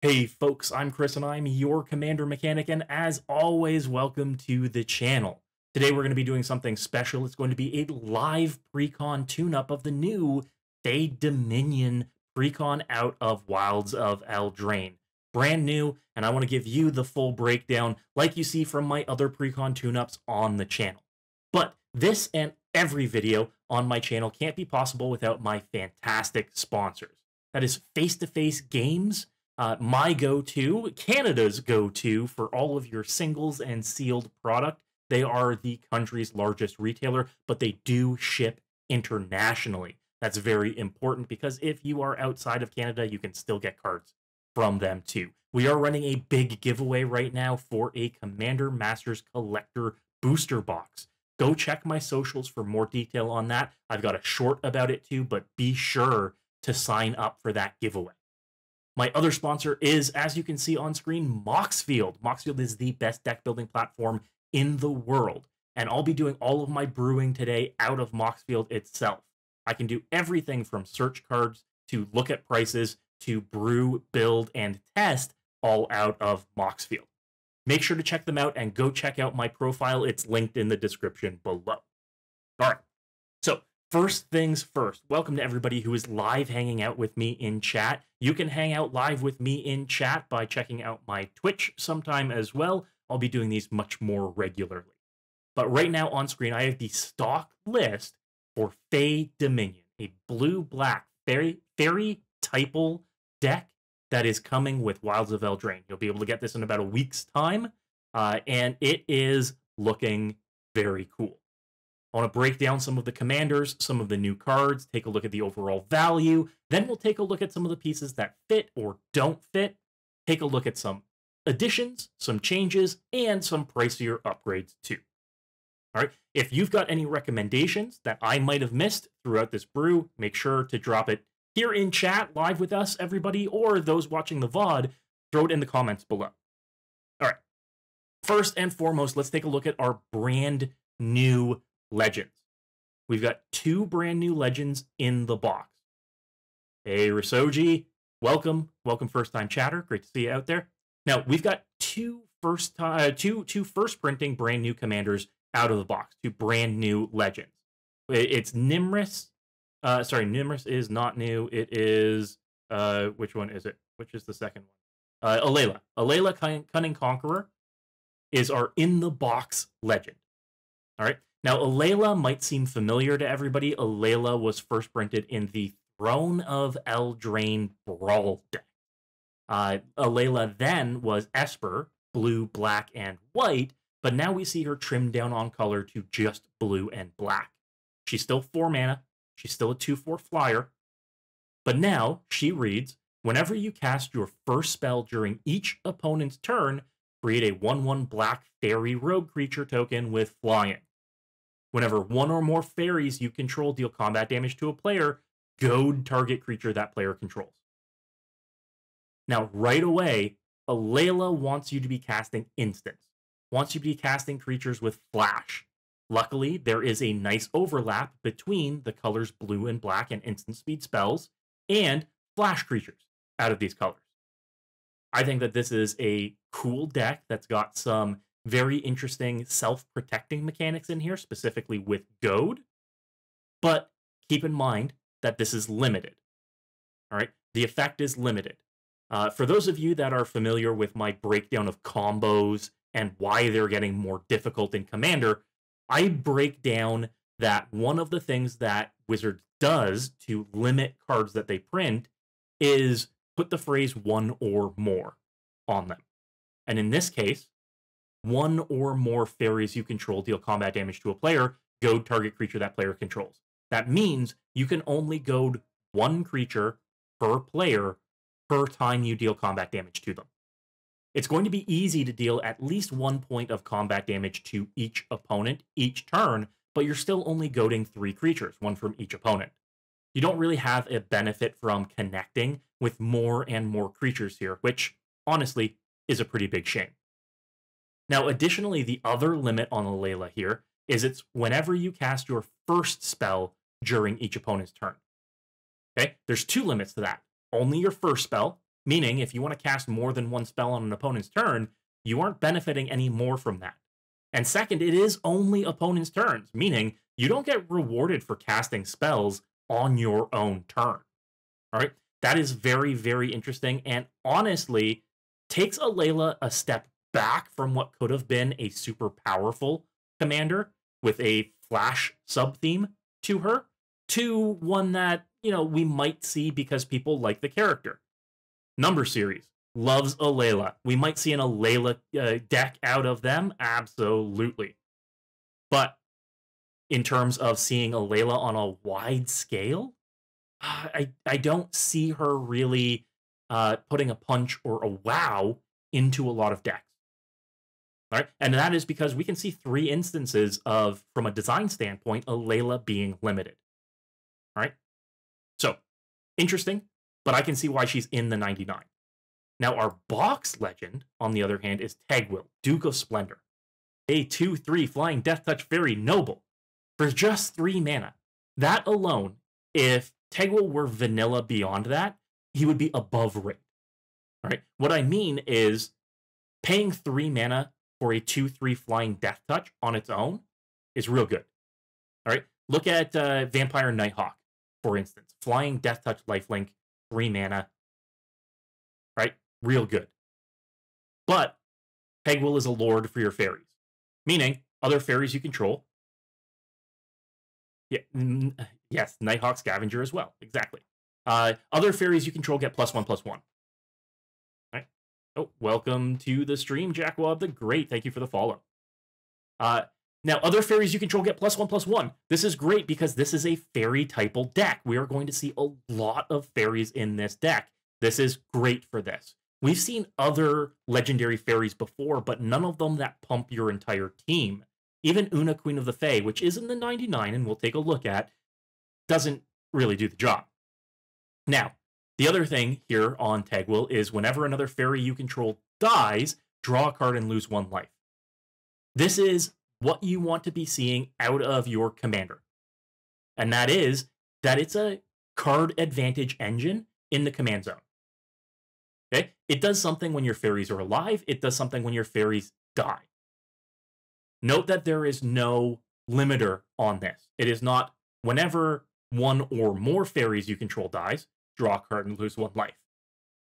Hey folks, I'm Chris and I'm your Commander Mechanic, and as always, welcome to the channel. Today we're going to be doing something special. It's going to be a live Precon tune-up of the new Fae Dominion Precon out of Wilds of Eldraine. Brand new, and I want to give you the full breakdown like you see from my other Precon tune-ups on the channel. But this and every video on my channel can't be possible without my fantastic sponsors. That is Face-to-Face Games, my go-to, Canada's go-to for all of your singles and sealed product. They are the country's largest retailer, but they do ship internationally. That's very important because if you are outside of Canada, you can still get cards from them too. We are running a big giveaway right now for a Commander Masters Collector booster box. Go check my socials for more detail on that. I've got a short about it too, but be sure to sign up for that giveaway. My other sponsor is, as you can see on screen, Moxfield. Moxfield is the best deck building platform in the world, and I'll be doing all of my brewing today out of Moxfield itself. I can do everything from search cards to look at prices to brew, build, and test all out of Moxfield. Make sure to check them out and go check out my profile. It's linked in the description below. All right, so first things first, welcome to everybody who is live hanging out with me in chat. You can hang out live with me in chat by checking out my Twitch sometime as well. I'll be doing these much more regularly. But right now on screen, I have the stock list for Fae Dominion, a blue-black fairy typal deck that is coming with Wilds of Eldraine. You'll be able to get this in about a week's time, and it is looking very cool. I want to break down some of the commanders, some of the new cards, take a look at the overall value. Then we'll take a look at some of the pieces that fit or don't fit, take a look at some additions, some changes, and some pricier upgrades too. All right, if you've got any recommendations that I might have missed throughout this brew, make sure to drop it here in chat live with us, everybody, or those watching the VOD, throw it in the comments below. All right, first and foremost, let's take a look at our brand new legends. We've got two brand new legends in the box. Hey, Rasoji, welcome first time chatter. Great to see you out there. Now we've got two first printing brand new commanders out of the box, two brand new legends. It's Nimris. Sorry, Nimris is not new. It is which one is it? Which is the second one? Alayla. Alayla Cunning Conqueror is our in the box legend. All right. Now, Alayla might seem familiar to everybody. Alayla was first printed in the Throne of Eldraine Brawl deck. Alayla then was Esper, blue, black, and white, but now we see her trimmed down on color to just blue and black. She's still 4 mana. She's still a 2/4 flyer. But now she reads, whenever you cast your first spell during each opponent's turn, create a 1/1 black fairy rogue creature token with flying. Whenever one or more fairies you control deal combat damage to a player, goad target creature that player controls. Now, right away, Alayla wants you to be casting instants, wants you to be casting creatures with flash. Luckily, there is a nice overlap between the colors blue and black and instant speed spells and flash creatures out of these colors. I think that this is a cool deck that's got some very interesting self-protecting mechanics in here, specifically with goad. But keep in mind that this is limited. All right, the effect is limited. For those of you that are familiar with my breakdown of combos and why they're getting more difficult in Commander, I break down that one of the things that Wizards does to limit cards that they print is put the phrase one or more on them. And in this case, one or more fairies you control deal combat damage to a player, goad target creature that player controls. That means you can only goad one creature per player per time you deal combat damage to them. It's going to be easy to deal at least 1 point of combat damage to each opponent each turn, but you're still only goading 3 creatures, one from each opponent. You don't really have a benefit from connecting with more and more creatures here, which honestly is a pretty big shame. Now, additionally, the other limit on Alayla here is it's whenever you cast your first spell during each opponent's turn. Okay, there's 2 limits to that. Only your first spell, Meaning, if you want to cast more than one spell on an opponent's turn, you aren't benefiting any more from that. And second, it is only opponent's turns, meaning you don't get rewarded for casting spells on your own turn. All right, that is very, very interesting, and honestly takes Alayla a step back from what could have been a super powerful commander with a flash sub-theme to her, to one that, you know, we might see because people like the character. Number Series loves Alayla. We might see an Alayla deck out of them, absolutely. But in terms of seeing Alayla on a wide scale, I don't see her really putting a punch or a wow into a lot of decks. All right, and that is because we can see 3 instances of, from a design standpoint, Alayla being limited. All right, so interesting, but I can see why she's in the 99. Now, our box legend, on the other hand, is Tegwil, Duke of Splendor. A 2/3 flying Death Touch Fairy Noble for just 3 mana. That alone, if Tegwil were vanilla beyond that, he would be above rate. All right, what I mean is paying 3 mana for a 2/3 flying Death Touch on its own is real good. All right, look at Vampire Nighthawk, for instance. Flying Death Touch lifelink, 3 mana. Right, real good. But Tegwil is a lord for your fairies, meaning other fairies you control. Yeah, yes, Nighthawk Scavenger as well, exactly. Other fairies you control get +1/+1. Right. Oh, welcome to the stream, Jackwob the Great. Thank you for the follow. Now, other fairies you control get +1/+1. This is great because this is a fairy typal deck. We are going to see a lot of fairies in this deck. This is great for this. We've seen other legendary fairies before, but none of them that pump your entire team. Even Una, Queen of the Fae, which is in the 99, and we'll take a look at, doesn't really do the job. Now, the other thing here on Tegwil is whenever another fairy you control dies, draw a card and lose 1 life. This is what you want to be seeing out of your commander. And that is that it's a card advantage engine in the command zone. Okay? It does something when your fairies are alive. It does something when your fairies die. Note that there is no limiter on this. It is not whenever 1 or more fairies you control dies, draw a card and lose 1 life.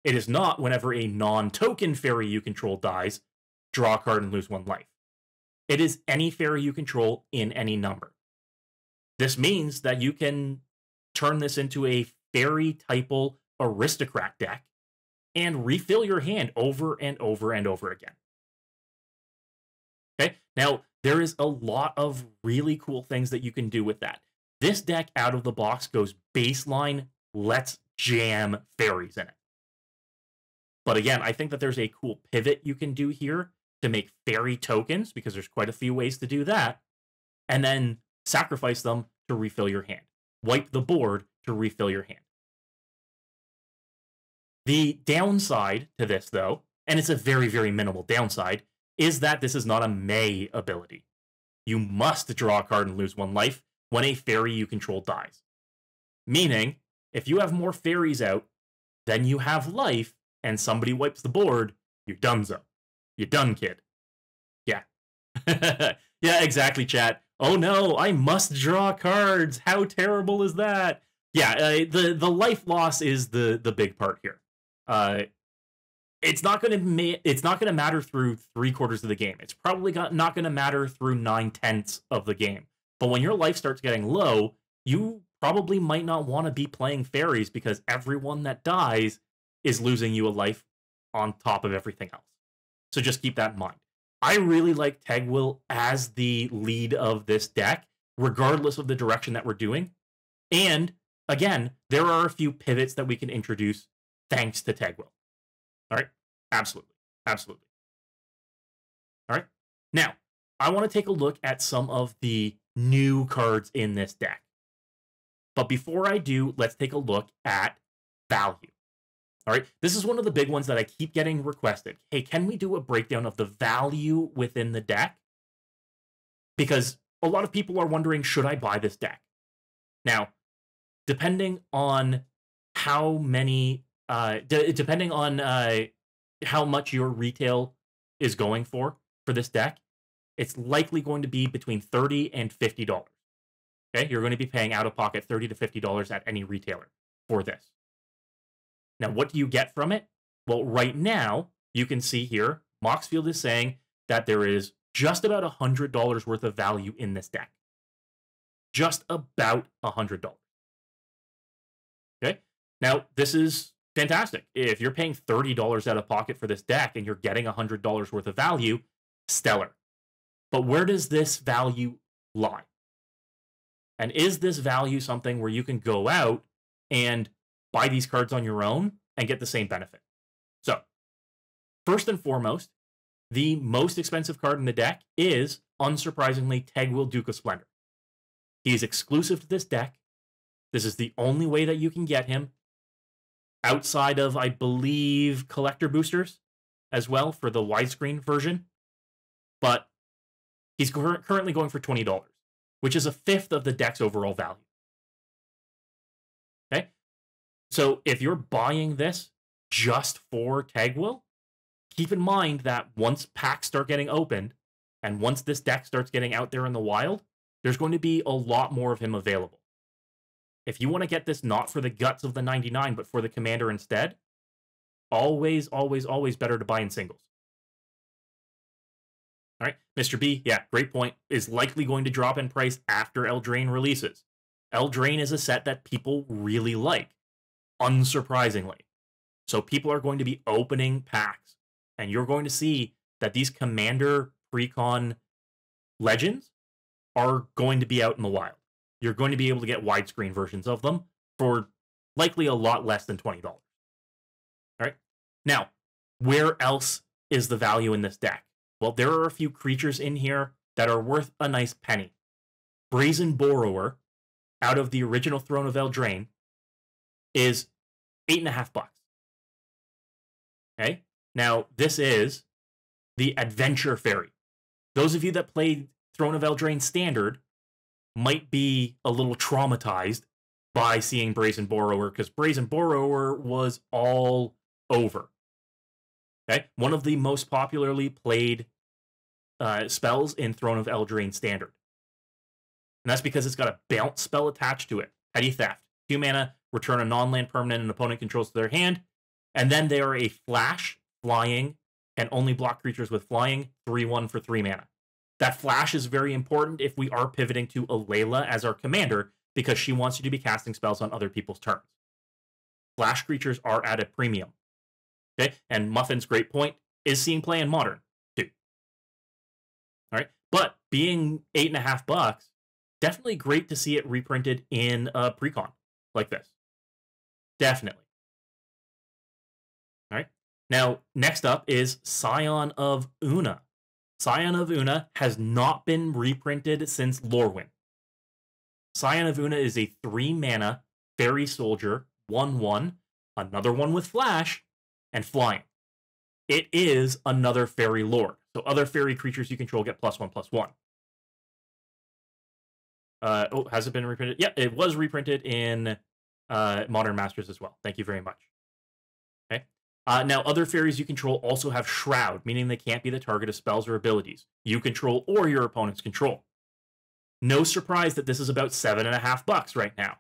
It is not whenever a non-token fairy you control dies, draw a card and lose 1 life. It is any fairy you control in any number. This means that you can turn this into a fairy typal aristocrat deck and refill your hand over and over and over again. Okay, now there is a lot of really cool things that you can do with that. This deck out of the box goes baseline, let's jam fairies in it. But again, I think that there's a cool pivot you can do here to make fairy tokens, because there's quite a few ways to do that, and then sacrifice them to refill your hand. Wipe the board to refill your hand. The downside to this, though, and it's a very, very minimal downside, is that this is not a May ability. You must draw a card and lose 1 life when a fairy you control dies. Meaning, if you have more fairies out than you have life, and somebody wipes the board, you're donezo. You're done, kid. Yeah. Yeah, exactly, chat. Oh no, I must draw cards. How terrible is that? Yeah, the life loss is the big part here. It's not going to matter through 3/4 of the game. It's probably not going to matter through 9/10 of the game. But when your life starts getting low, you probably might not want to be playing fairies, because everyone that dies is losing you a life on top of everything else. So just keep that in mind. I really like Tegwil as the lead of this deck, regardless of the direction that we're doing. And again, there are a few pivots that we can introduce thanks to Tegwil. All right? Absolutely. Absolutely. All right? Now, I want to take a look at some of the new cards in this deck. But before I do, let's take a look at value. All right, this is one of the big ones that I keep getting requested. Hey, can we do a breakdown of the value within the deck? Because a lot of people are wondering, should I buy this deck? Now, depending on how many depending on how much your retail is going for this deck, it's likely going to be between $30 and $50. Okay, you're going to be paying out of pocket $30 to $50 at any retailer for this. Now, what do you get from it? Well, right now, you can see here, Moxfield is saying that there is just about $100 worth of value in this deck. Just about $100. Okay, now this is fantastic. If you're paying $30 out of pocket for this deck and you're getting $100 worth of value, stellar. But where does this value lie? And is this value something where you can go out and buy these cards on your own and get the same benefit? So, first and foremost, the most expensive card in the deck is, unsurprisingly, Tegwil, Duke of Splendor. He is exclusive to this deck. This is the only way that you can get him, outside of, I believe, collector boosters as well for the widescreen version. But he's currently going for $20, which is a fifth of the deck's overall value. Okay? So if you're buying this just for Tegwil, keep in mind that once packs start getting opened, and once this deck starts getting out there in the wild, there's going to be a lot more of him available. If you want to get this not for the guts of the 99, but for the commander instead, always, always, always better to buy in singles. All right, Mr. B, yeah, great point, is likely going to drop in price after Eldraine releases. Eldraine is a set that people really like, unsurprisingly. So people are going to be opening packs, and you're going to see that these Commander Precon Legends are going to be out in the wild. You're going to be able to get widescreen versions of them for likely a lot less than $20. All right, now, where else is the value in this deck? Well, there are a few creatures in here that are worth a nice penny. Brazen Borrower, out of the original Throne of Eldraine, is $8.50. Okay? Now, this is the Adventure Fairy. Those of you that played Throne of Eldraine Standard might be a little traumatized by seeing Brazen Borrower, because Brazen Borrower was all over. Okay? One of the most popularly played spells in Throne of Eldraine Standard. And that's because it's got a bounce spell attached to it. Petty Theft. 2 mana, return a non-land permanent an opponent controls to their hand. And then they are a flash, flying, and only block creatures with flying, 3/1 for 3 mana. That flash is very important if we are pivoting to Alayla as our commander, because she wants you to be casting spells on other people's turns. Flash creatures are at a premium. Okay, and Muffin's great point is seeing play in Modern, too. All right, but being $8.50, definitely great to see it reprinted in a Precon like this. Definitely. All right, now next up is Scion of Una. Scion of Una has not been reprinted since Lorwyn. Scion of Una is a 3-mana fairy soldier, 1/1, another one with flash, and flying. It is another fairy lord. So other fairy creatures you control get +1/+1. Oh, has it been reprinted? Yeah, it was reprinted in Modern Masters as well. Thank you very much. Okay. Now, other fairies you control also have Shroud, meaning they can't be the target of spells or abilities you control or your opponents control. No surprise that this is about $7.50 right now.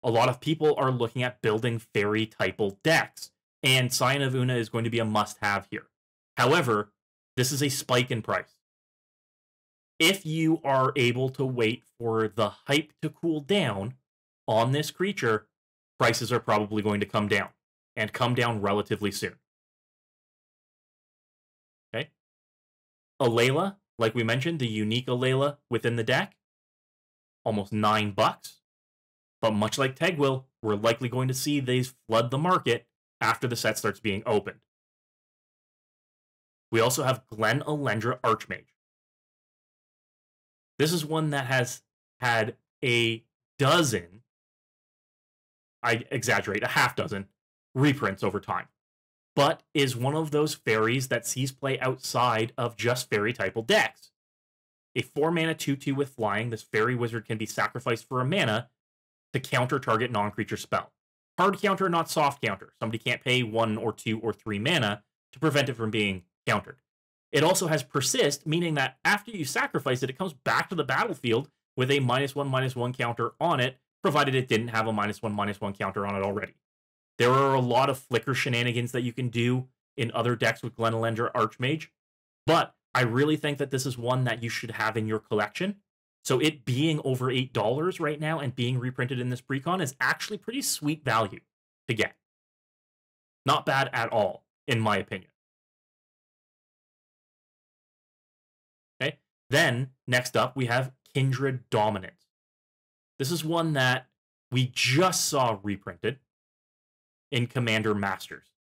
A lot of people are looking at building fairy-typal decks, and Scion of Una is going to be a must-have here. However, this is a spike in price. If you are able to wait for the hype to cool down on this creature, prices are probably going to come down, and come down relatively soon. Okay? Alayla, like we mentioned, the unique Alayla within the deck, almost $9. But much like Tegwil, we're likely going to see these flood the market after the set starts being opened. We also have Glen Elendra Archmage. This is one that has had a dozen, I exaggerate, a half dozen reprints over time, but is one of those fairies that sees play outside of just fairy-typal decks. A 4-mana 2/2 with flying, this fairy wizard can be sacrificed for a mana to counter target non-creature spell. hard counter, not soft counter. Somebody can't pay 1 or 2 or 3 mana to prevent it from being countered. It also has persist, meaning that after you sacrifice it, it comes back to the battlefield with a -1/-1 counter on it, provided it didn't have a -1/-1 counter on it already. There are a lot of flicker shenanigans that you can do in other decks with Glenelender Archmage, but I really think that this is one that you should have in your collection. So it being over $8 right now and being reprinted in this Precon is actually pretty sweet value to get. Not bad at all, in my opinion. Okay, then next up we have Kindred Dominance. This is one that we just saw reprinted in Commander Masters,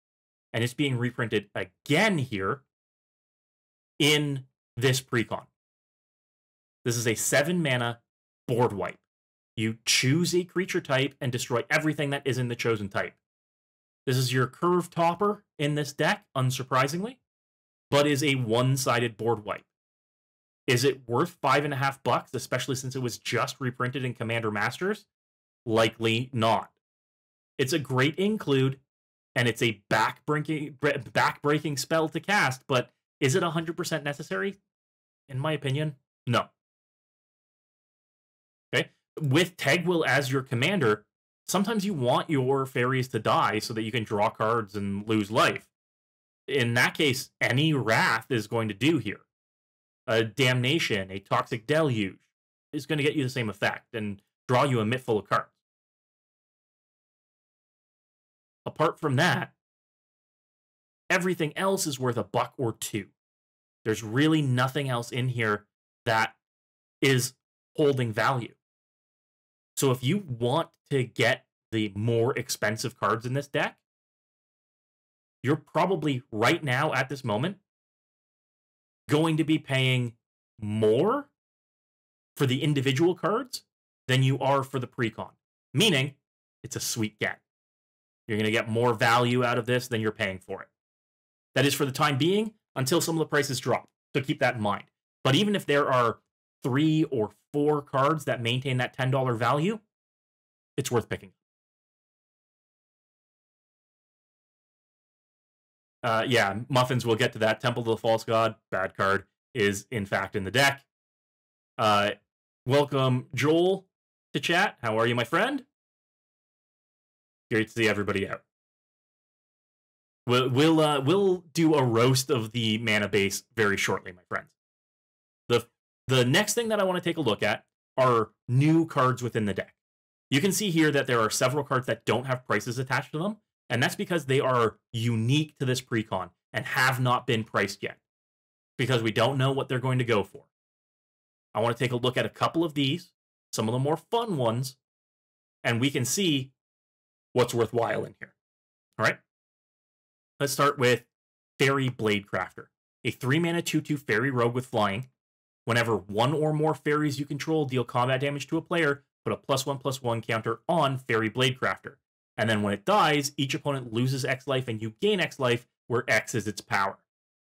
and it's being reprinted again here in this Precon. This is a 7-mana board wipe. You choose a creature type and destroy everything that isn't the chosen type. This is your curve topper in this deck, unsurprisingly, but is a one-sided board wipe. Is it worth $5.50, especially since it was just reprinted in Commander Masters? Likely not. It's a great include, and it's a back-breaking spell to cast, but is it 100% necessary? In my opinion, no. Okay, with Tegwill as your commander, sometimes you want your fairies to die so that you can draw cards and lose life. In that case, any Wrath is going to do here. A Damnation, a Toxic Deluge is going to get you the same effect and draw you a mitt full of cards. Apart from that, everything else is worth $1 or $2. There's really nothing else in here that is holding value. So if you want to get the more expensive cards in this deck, you're probably right now at this moment going to be paying more for the individual cards than you are for the Precon. Meaning, it's a sweet get. You're going to get more value out of this than you're paying for it. That is for the time being, until some of the prices drop. So keep that in mind. But even if there are 3 or 4 cards that maintain that $10 value, it's worth picking. Yeah, Muffins, will get to that. Temple to the False God, bad card, is in fact in the deck. Welcome, Joel, to chat. How are you, my friend? Great to see everybody out. We'll do a roast of the mana base very shortly, my friends. The next thing that I want to take a look at are new cards within the deck. You can see here that there are several cards that don't have prices attached to them, and that's because they are unique to this Precon and have not been priced yet, because we don't know what they're going to go for. I want to take a look at a couple of these, some of the more fun ones, and we can see what's worthwhile in here. All right? Let's start with Fairy Bladecrafter, a 3-mana 2/2 fairy rogue with flying. Whenever 1 or more fairies you control deal combat damage to a player, put a +1/+1 counter on Fairy Bladecrafter. And then when it dies, each opponent loses X life and you gain X life, where X is its power.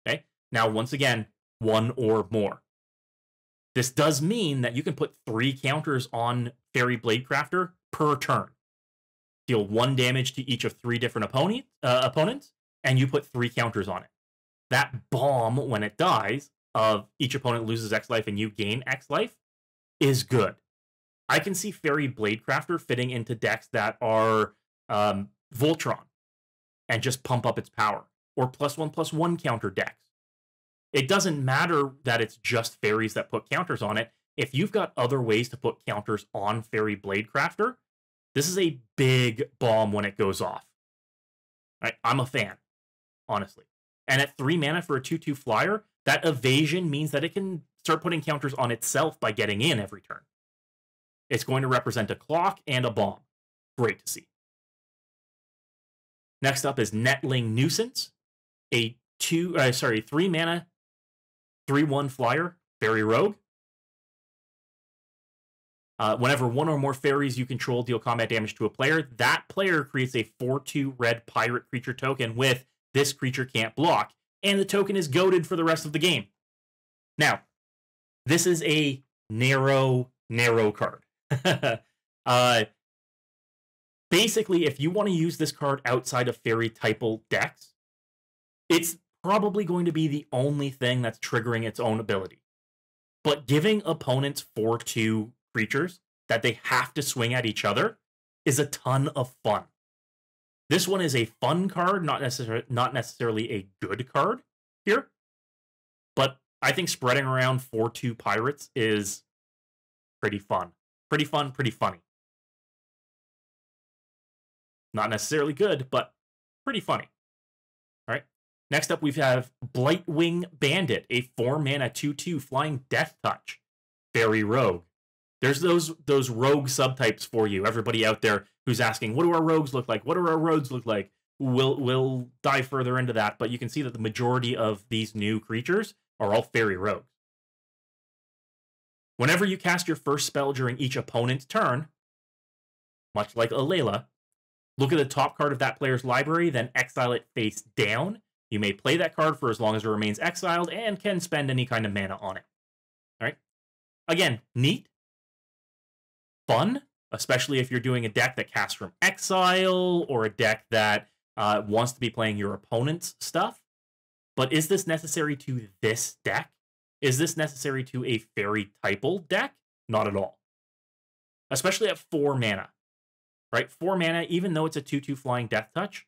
Okay? Now, once again, 1 or more. This does mean that you can put 3 counters on Fairy Bladecrafter per turn. Deal 1 damage to each of 3 different opponents, and you put 3 counters on it. That bomb, when it dies, of each opponent loses X life and you gain X life, is good. I can see Fairy Bladecrafter fitting into decks that are Voltron and just pump up its power, or +1/+1 counter decks. It doesn't matter that it's just fairies that put counters on it. If you've got other ways to put counters on Fairy Bladecrafter, this is a big bomb when it goes off. Right? I'm a fan, honestly. And at 3 mana for a 2/2 flyer, that evasion means that it can start putting counters on itself by getting in every turn. It's going to represent a clock and a bomb. Great to see. Next up is Netling Nuisance, a 3 mana 3/1 flyer fairy rogue. Whenever 1 or more fairies you control deal combat damage to a player, that player creates a 4/2 red pirate creature token with this creature can't block, and the token is goated for the rest of the game. Now, this is a narrow card. Basically, if you want to use this card outside of fairy typal decks, it's probably going to be the only thing that's triggering its own ability. But giving opponents 4/2 creatures that they have to swing at each other is a ton of fun. This one is a fun card, not necessarily a good card here. But I think spreading around 4/2 pirates is pretty fun. Pretty fun, pretty funny. Not necessarily good, but pretty funny. All right. Next up, we have Blightwing Bandit, a 4-mana 2/2 flying death touch. Fairy rogue. There's those rogue subtypes for you. Everybody out there who's asking, what do our rogues look like? What do our rogues look like? We'll dive further into that, but you can see that the majority of these new creatures are all fairy rogues. Whenever you cast your first spell during each opponent's turn, much like Alayla, look at the top card of that player's library, then exile it face down. You may play that card for as long as it remains exiled and can spend any kind of mana on it. All right. Again, neat. Fun, especially if you're doing a deck that casts from exile or a deck that wants to be playing your opponent's stuff. But is this necessary to this deck? Is this necessary to a fairy typal deck? Not at all. Especially at 4 mana. Right? 4 mana, even though it's a 2/2 flying death touch,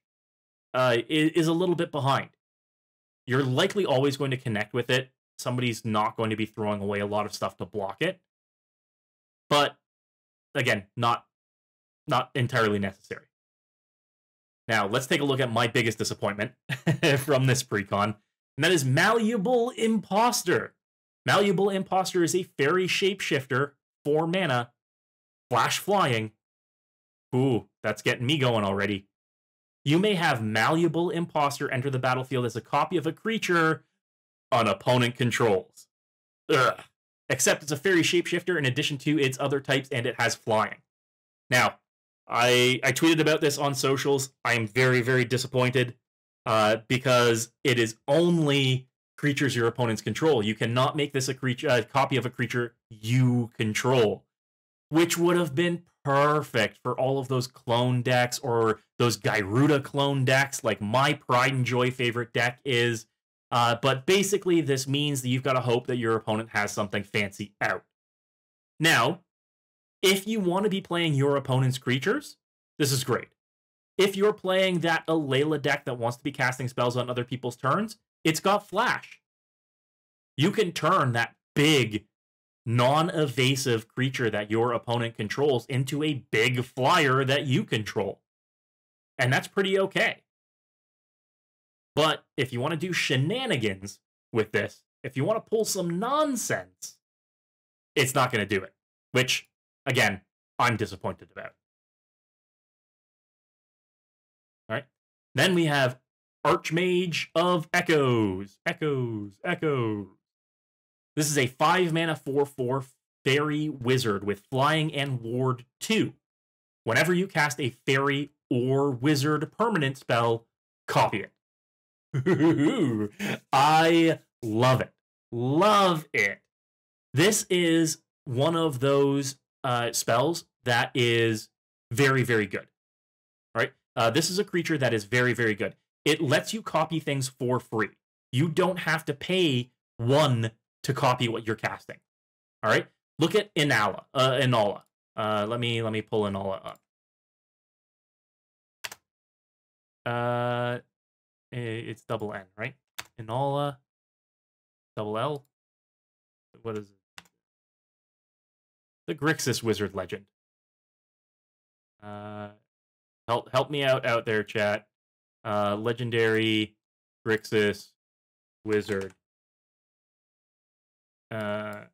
is a little bit behind. You're likely always going to connect with it. Somebody's not going to be throwing away a lot of stuff to block it. But again, not entirely necessary. Now, let's take a look at my biggest disappointment from this precon, and that is Malleable Imposter. Malleable Imposter is a fairy shapeshifter, 4 mana, flash flying. Ooh, that's getting me going already. You may have Malleable Imposter enter the battlefield as a copy of a creature an opponent controls. Ugh. Except it's a fairy shapeshifter in addition to its other types, and it has flying. Now, I tweeted about this on socials. I am very, very disappointed because it is only creatures your opponents control. You cannot make this a copy of a creature you control, which would have been perfect for all of those clone decks or those Gyruda clone decks like my Pride and Joy favorite deck is. But basically, this means that you've got to hope that your opponent has something fancy out. Now, if you want to be playing your opponent's creatures, this is great. If you're playing that Alayla deck that wants to be casting spells on other people's turns, it's got flash. You can turn that big, non-evasive creature that your opponent controls into a big flyer that you control. And that's pretty okay. But if you want to do shenanigans with this, if you want to pull some nonsense, it's not going to do it. Which, again, I'm disappointed about. All right. Then we have Archmage of Echoes. Echoes. This is a 5-mana 4/4 fairy wizard with flying and ward 2. Whenever you cast a fairy or wizard permanent spell, copy it. I love it. Love it. This is one of those spells that is very, very good. All right. This is a creature that is very, very good. It lets you copy things for free. You don't have to pay 1 to copy what you're casting. All right. Look at Inala. Let me pull Inala up. It's double N, right? Inala, double L. What is it? The Grixis Wizard Legend. Help me out there, chat. Legendary Grixis Wizard. Inala,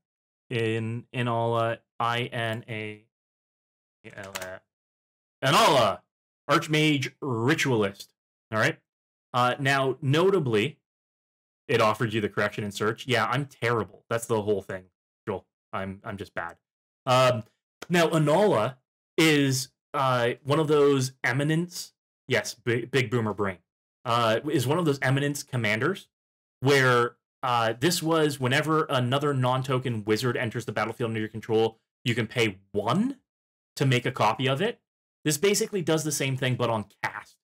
Inala. Inala, Archmage Ritualist. All right. Now, notably, it offered you the correction in search. Yeah, I'm terrible. That's the whole thing, Joel. I'm just bad. Now, Inala is one of those eminence. Yes, big boomer brain. Is one of those eminence commanders where this was whenever another non-token wizard enters the battlefield under your control, you can pay 1 to make a copy of it. This basically does the same thing, but on cast,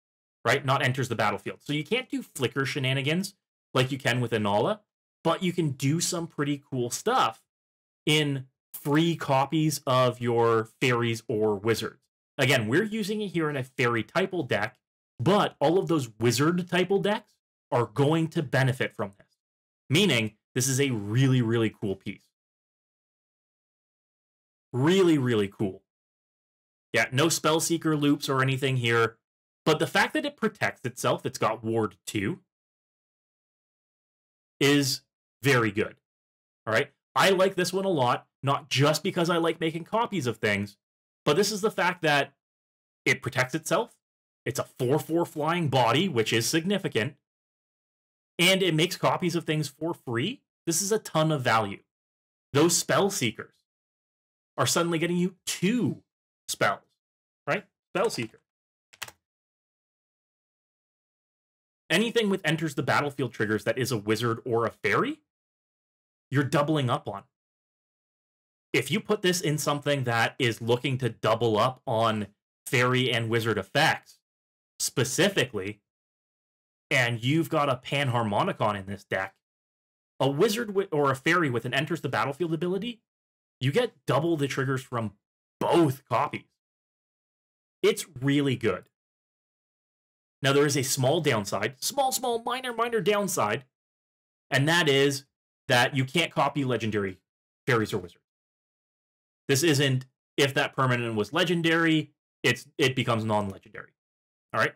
right? Not enters the battlefield. So you can't do flicker shenanigans like you can with Inala, but you can do some pretty cool stuff in free copies of your fairies or wizards. Again, we're using it here in a fairy typal deck, but all of those wizard typal decks are going to benefit from this. Meaning, this is a really, really cool piece. Really, really cool. Yeah, no Spellseeker loops or anything here, but the fact that it protects itself, it's got Ward 2, is very good. All right? I like this one a lot, not just because I like making copies of things, but this is the fact that it protects itself. It's a 4/4 flying body, which is significant, and it makes copies of things for free. This is a ton of value. Those spell seekers are suddenly getting you 2 spells, right? Spell seeker. Anything with enters the battlefield triggers that is a wizard or a fairy, you're doubling up on. If you put this in something that is looking to double up on fairy and wizard effects specifically, and you've got a Panharmonicon in this deck, a wizard or a fairy with an enters the battlefield ability, you get double the triggers from both copies. It's really good. Now, there is a small downside, small, minor downside, and that is that you can't copy legendary fairies or wizards. This isn't if that permanent was legendary, it becomes non-legendary. All right?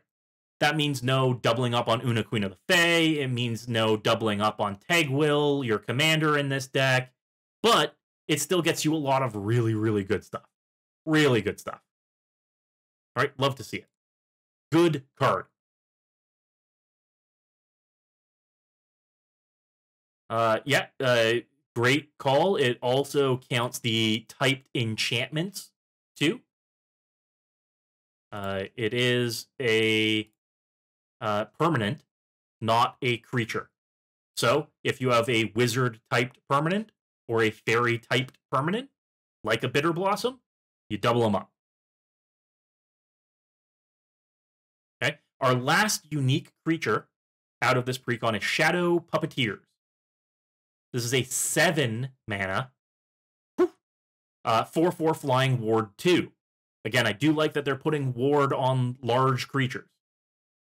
That means no doubling up on Una, Queen of the Fae. It means no doubling up on Tegwill, your commander in this deck. But it still gets you a lot of really, really good stuff. Really good stuff. All right? Love to see it. Good card. Great call. It also counts the typed enchantments, too. It is a permanent, not a creature. So, if you have a wizard-typed permanent or a fairy-typed permanent, like a Bitter Blossom, you double them up. Okay? Our last unique creature out of this precon is Shadow Puppeteers. This is a 7 mana, 4/4 flying Ward 2. Again, I do like that they're putting Ward on large creatures.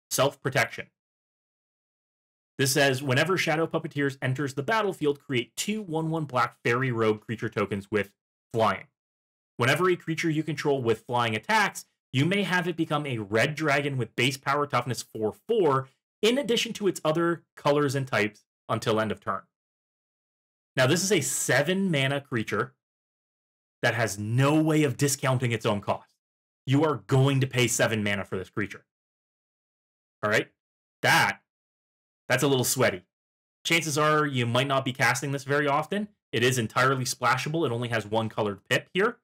Self-protection. This says, whenever Shadow Puppeteers enters the battlefield, create 2 1/1 black fairy rogue creature tokens with flying. Whenever a creature you control with flying attacks, you may have it become a red dragon with base power toughness 4/4, in addition to its other colors and types until end of turn. Now, this is a 7 mana creature that has no way of discounting its own cost. You are going to pay 7 mana for this creature. All right? That's a little sweaty. Chances are you might not be casting this very often. It is entirely splashable. It only has 1 colored pip here.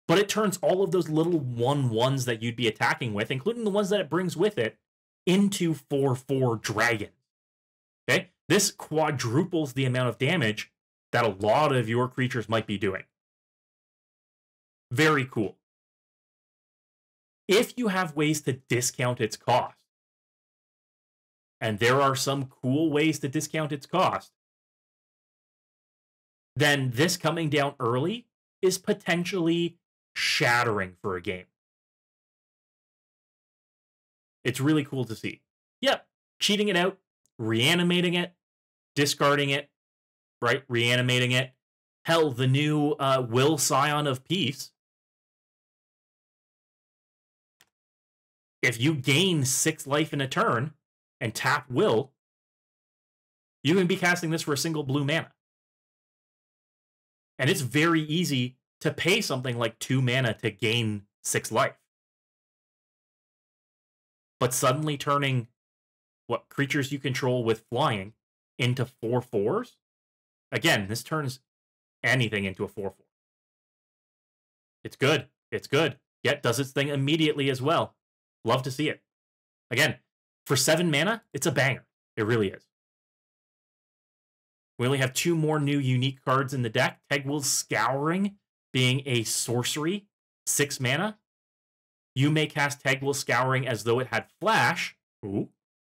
But it turns all of those little 1/1s that you'd be attacking with, including the ones that it brings with it, into 4/4 dragons. Okay? This quadruples the amount of damage that a lot of your creatures might be doing. Very cool. If you have ways to discount its cost, and there are some cool ways to discount its cost, then this coming down early is potentially shattering for a game. It's really cool to see. Yep, cheating it out, reanimating it, discarding it, right? Reanimating it. Hell, the new Will Scion of Peace. If you gain 6 life in a turn and tap Will, you can be casting this for a single blue mana. And it's very easy to pay something like 2 mana to gain 6 life. But suddenly turning what creatures you control with flying into 4/4s? Again, this turns anything into a 4/4. It's good. It's good. Yet does its thing immediately as well. Love to see it. Again, for 7 mana, it's a banger. It really is. We only have 2 more new unique cards in the deck. Tegwill's Scouring being a sorcery, 6 mana. you may cast Tegwell Scouring as though it had Flash,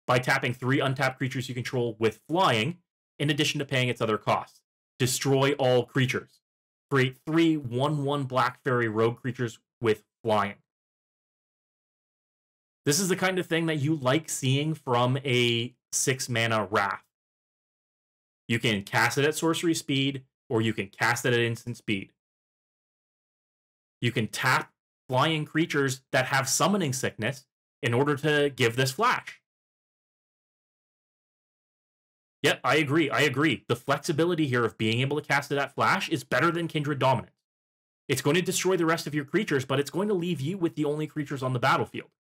by tapping 3 untapped creatures you control with flying, in addition to paying its other costs. Destroy all creatures. Create 3 1/1 Black Fairy Rogue creatures with flying. This is the kind of thing that you like seeing from a 6-mana Wrath. You can cast it at sorcery speed, or you can cast it at instant speed. You can tap flying creatures that have summoning sickness in order to give this flash. Yep, I agree. The flexibility here of being able to cast it at flash is better than Kindred Dominance. It's going to destroy the rest of your creatures, but it's going to leave you with the only creatures on the battlefield.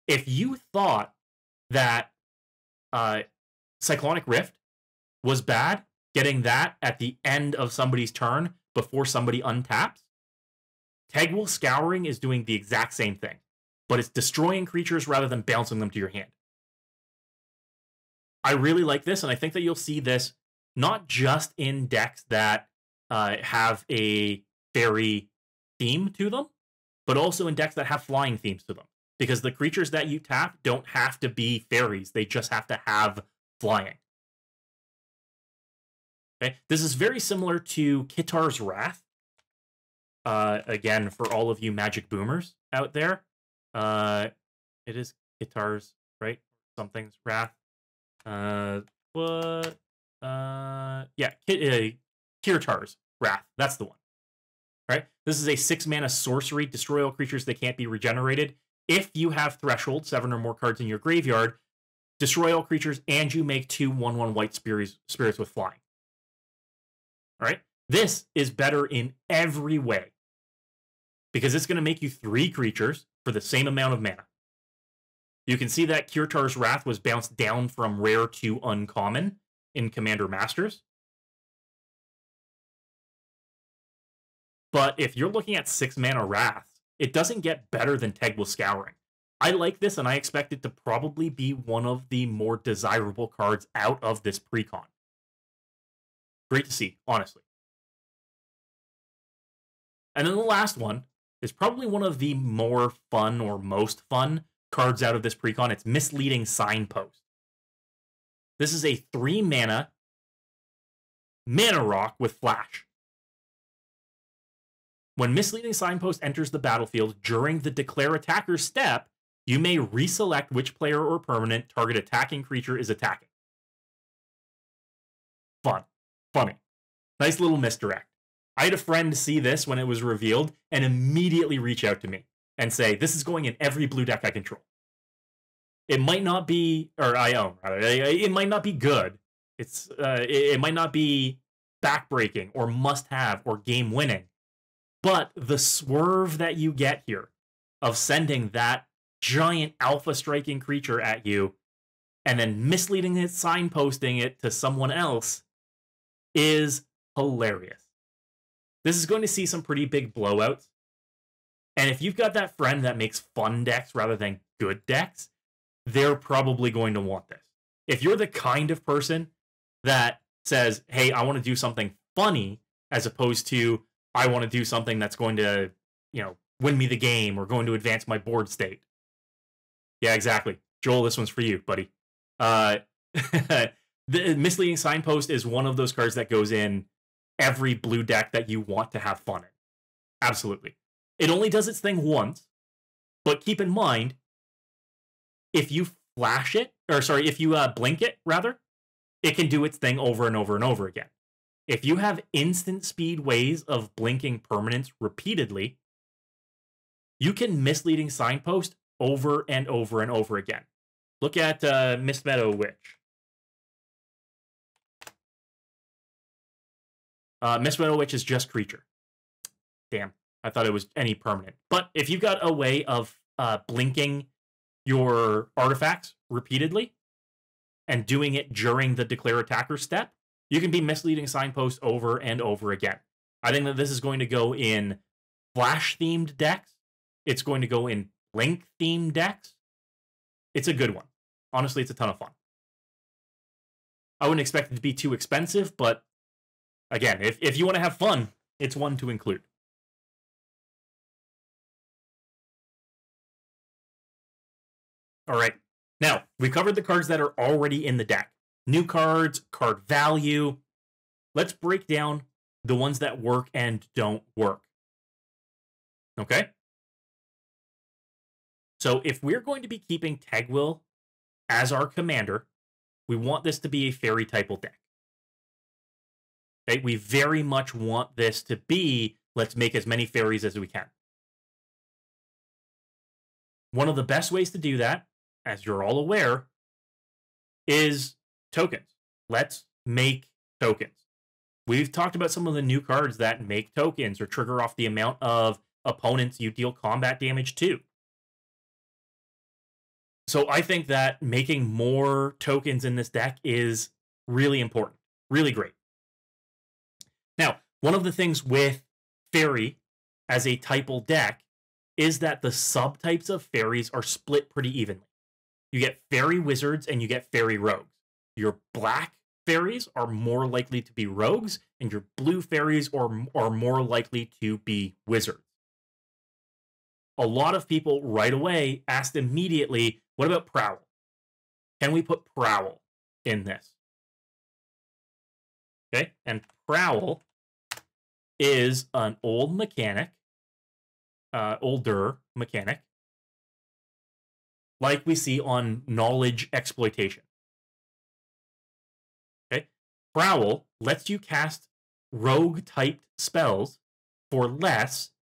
If you thought that Cyclonic Rift was bad, getting that at the end of somebody's turn before somebody untaps, Tegwell Scouring is doing the exact same thing, but it's destroying creatures rather than bouncing them to your hand. I really like this, and I think that you'll see this not just in decks that have a fairy theme to them, but also in decks that have flying themes to them. Because the creatures that you tap don't have to be fairies. They just have to have flying. Okay? This is very similar to Kitar's Wrath. Again, for all of you Magic Boomers out there, it is Kitar's, right? Something's Wrath. Yeah, Kirtar's Wrath. That's the one. Right? This is a 6-mana sorcery. Destroy all creatures that can't be regenerated. If you have Threshold, 7 or more cards in your graveyard, destroy all creatures, and you make 2 1/1 white spirits with flying. All right? This is better in every way, because it's going to make you 3 creatures for the same amount of mana. You can see that Kirtar's Wrath was bounced down from rare to uncommon in Commander Masters. But if you're looking at 6-mana Wrath, it doesn't get better than Tegwell Scouring. I like this, and I expect it to probably be one of the more desirable cards out of this Precon. Great to see, honestly. And then the last one is probably one of the more fun or most fun cards out of this Precon. It's Misleading Signpost. This is a 3-mana mana rock with flash. When Misleading Signpost enters the battlefield during the Declare Attacker's step, you may reselect which player or permanent target attacking creature is attacking. Fun. Funny. Nice little misdirect. I had a friend see this when it was revealed and immediately reach out to me and say, this is going in every blue deck I control. It might not be, or I own, rather. It might not be good. It might not be backbreaking or must-have or game-winning. But the swerve that you get here of sending that giant alpha striking creature at you and then misleading it, signposting it to someone else is hilarious. This is going to see some pretty big blowouts. And if you've got that friend that makes fun decks rather than good decks, they're probably going to want this. If you're the kind of person that says, hey, I want to do something funny as opposed to I want to do something that's going to, win me the game or going to advance my board state. Yeah, exactly. Joel, this one's for you, buddy. The Misleading Signpost is one of those cards that goes in every blue deck that you want to have fun in. Absolutely. It only does its thing once, but keep in mind, if you if you blink it, rather, it can do its thing over and over and over again. If you have instant speed ways of blinking permanents repeatedly, you can Misleading Signpost over and over and over again. Look at Mistmeadow Witch. Mistmeadow Witch is just creature. Damn, I thought it was any permanent. But if you've got a way of blinking your artifacts repeatedly and doing it during the Declare Attacker step, you can be Misleading Signpost over and over again. I think that this is going to go in Flash-themed decks. It's going to go in Blink-themed decks. It's a good one. Honestly, it's a ton of fun. I wouldn't expect it to be too expensive, but again, if you want to have fun, it's one to include. All right. Now, we covered the cards that are already in the deck. New cards, card value. Let's break down the ones that work and don't work. Okay? So if we're going to be keeping Tegwill as our commander, we want this to be a fairy typal deck. Okay? We very much want this to be, let's make as many fairies as we can. One of the best ways to do that, as you're all aware, is tokens. Let's make tokens. We've talked about some of the new cards that make tokens or trigger off the amount of opponents you deal combat damage to. So I think that making more tokens in this deck is really important, really great. Now, one of the things with Fairy as a typal deck is that the subtypes of fairies are split pretty evenly. You get fairy wizards and you get fairy rogues. Your black fairies are more likely to be rogues, and your blue fairies are more likely to be wizards. A lot of people right away asked immediately, what about Prowl? Can we put Prowl in this? Okay, and Prowl is an old mechanic, older mechanic, like we see on Knowledge Exploitation. Okay, Prowl lets you cast rogue-typed spells for less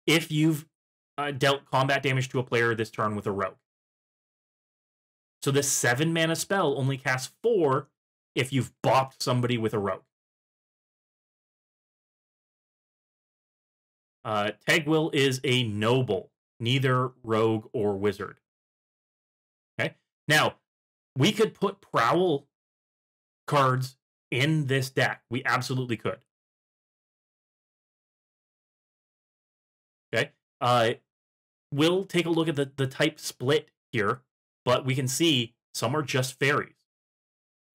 if you've dealt combat damage to a player this turn with a rogue. So this 7-mana spell only casts 4 if you've bopped somebody with a rogue. Tegwill is a noble, neither rogue or wizard. Okay, now we could put Prowl cards in this deck. We absolutely could. Okay, we'll take a look at the type split here, but we can see some are just fairies.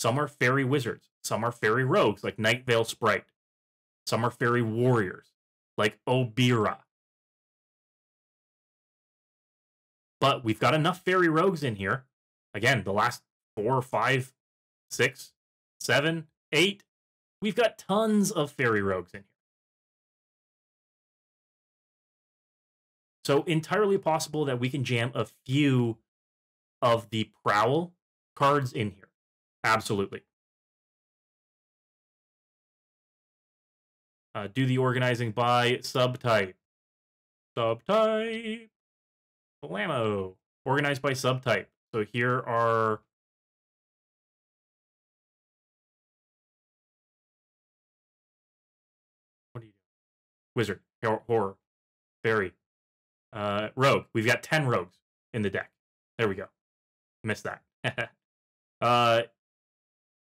Some are fairy wizards. Some are fairy rogues, like Nightveil Sprite. Some are fairy warriors, like Obira. But we've got enough fairy rogues in here. Again, the last 4, 5, 6, 7, 8. We've got tons of fairy rogues in here. So entirely possible that we can jam a few of the Prowl cards in here. Absolutely. Do the organizing by subtype. Subtype. Blammo. Organized by subtype. So here are... What are you doing? Wizard. Horror. Fairy. Rogue. We've got 10 rogues in the deck. There we go. Missed that.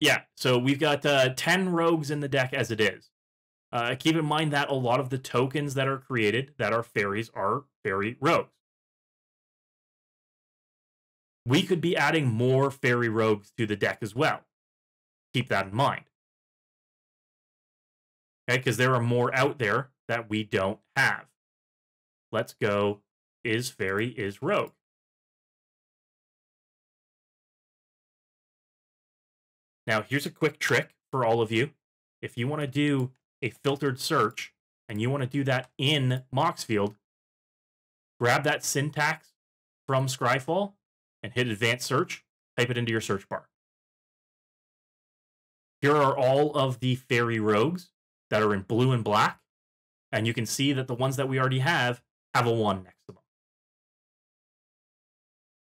Yeah, so we've got 10 rogues in the deck as it is. Keep in mind that a lot of the tokens that are created that are fairies are fairy rogues. We could be adding more fairy rogues to the deck as well. Keep that in mind. Okay, because there are more out there that we don't have. Let's go is fairy, is rogue. Now, here's a quick trick for all of you. If you want to do a filtered search, and you want to do that in Moxfield, grab that syntax from Scryfall and hit Advanced Search, type it into your search bar. Here are all of the fairy rogues that are in blue and black, and you can see that the ones that we already have a 1 next to them.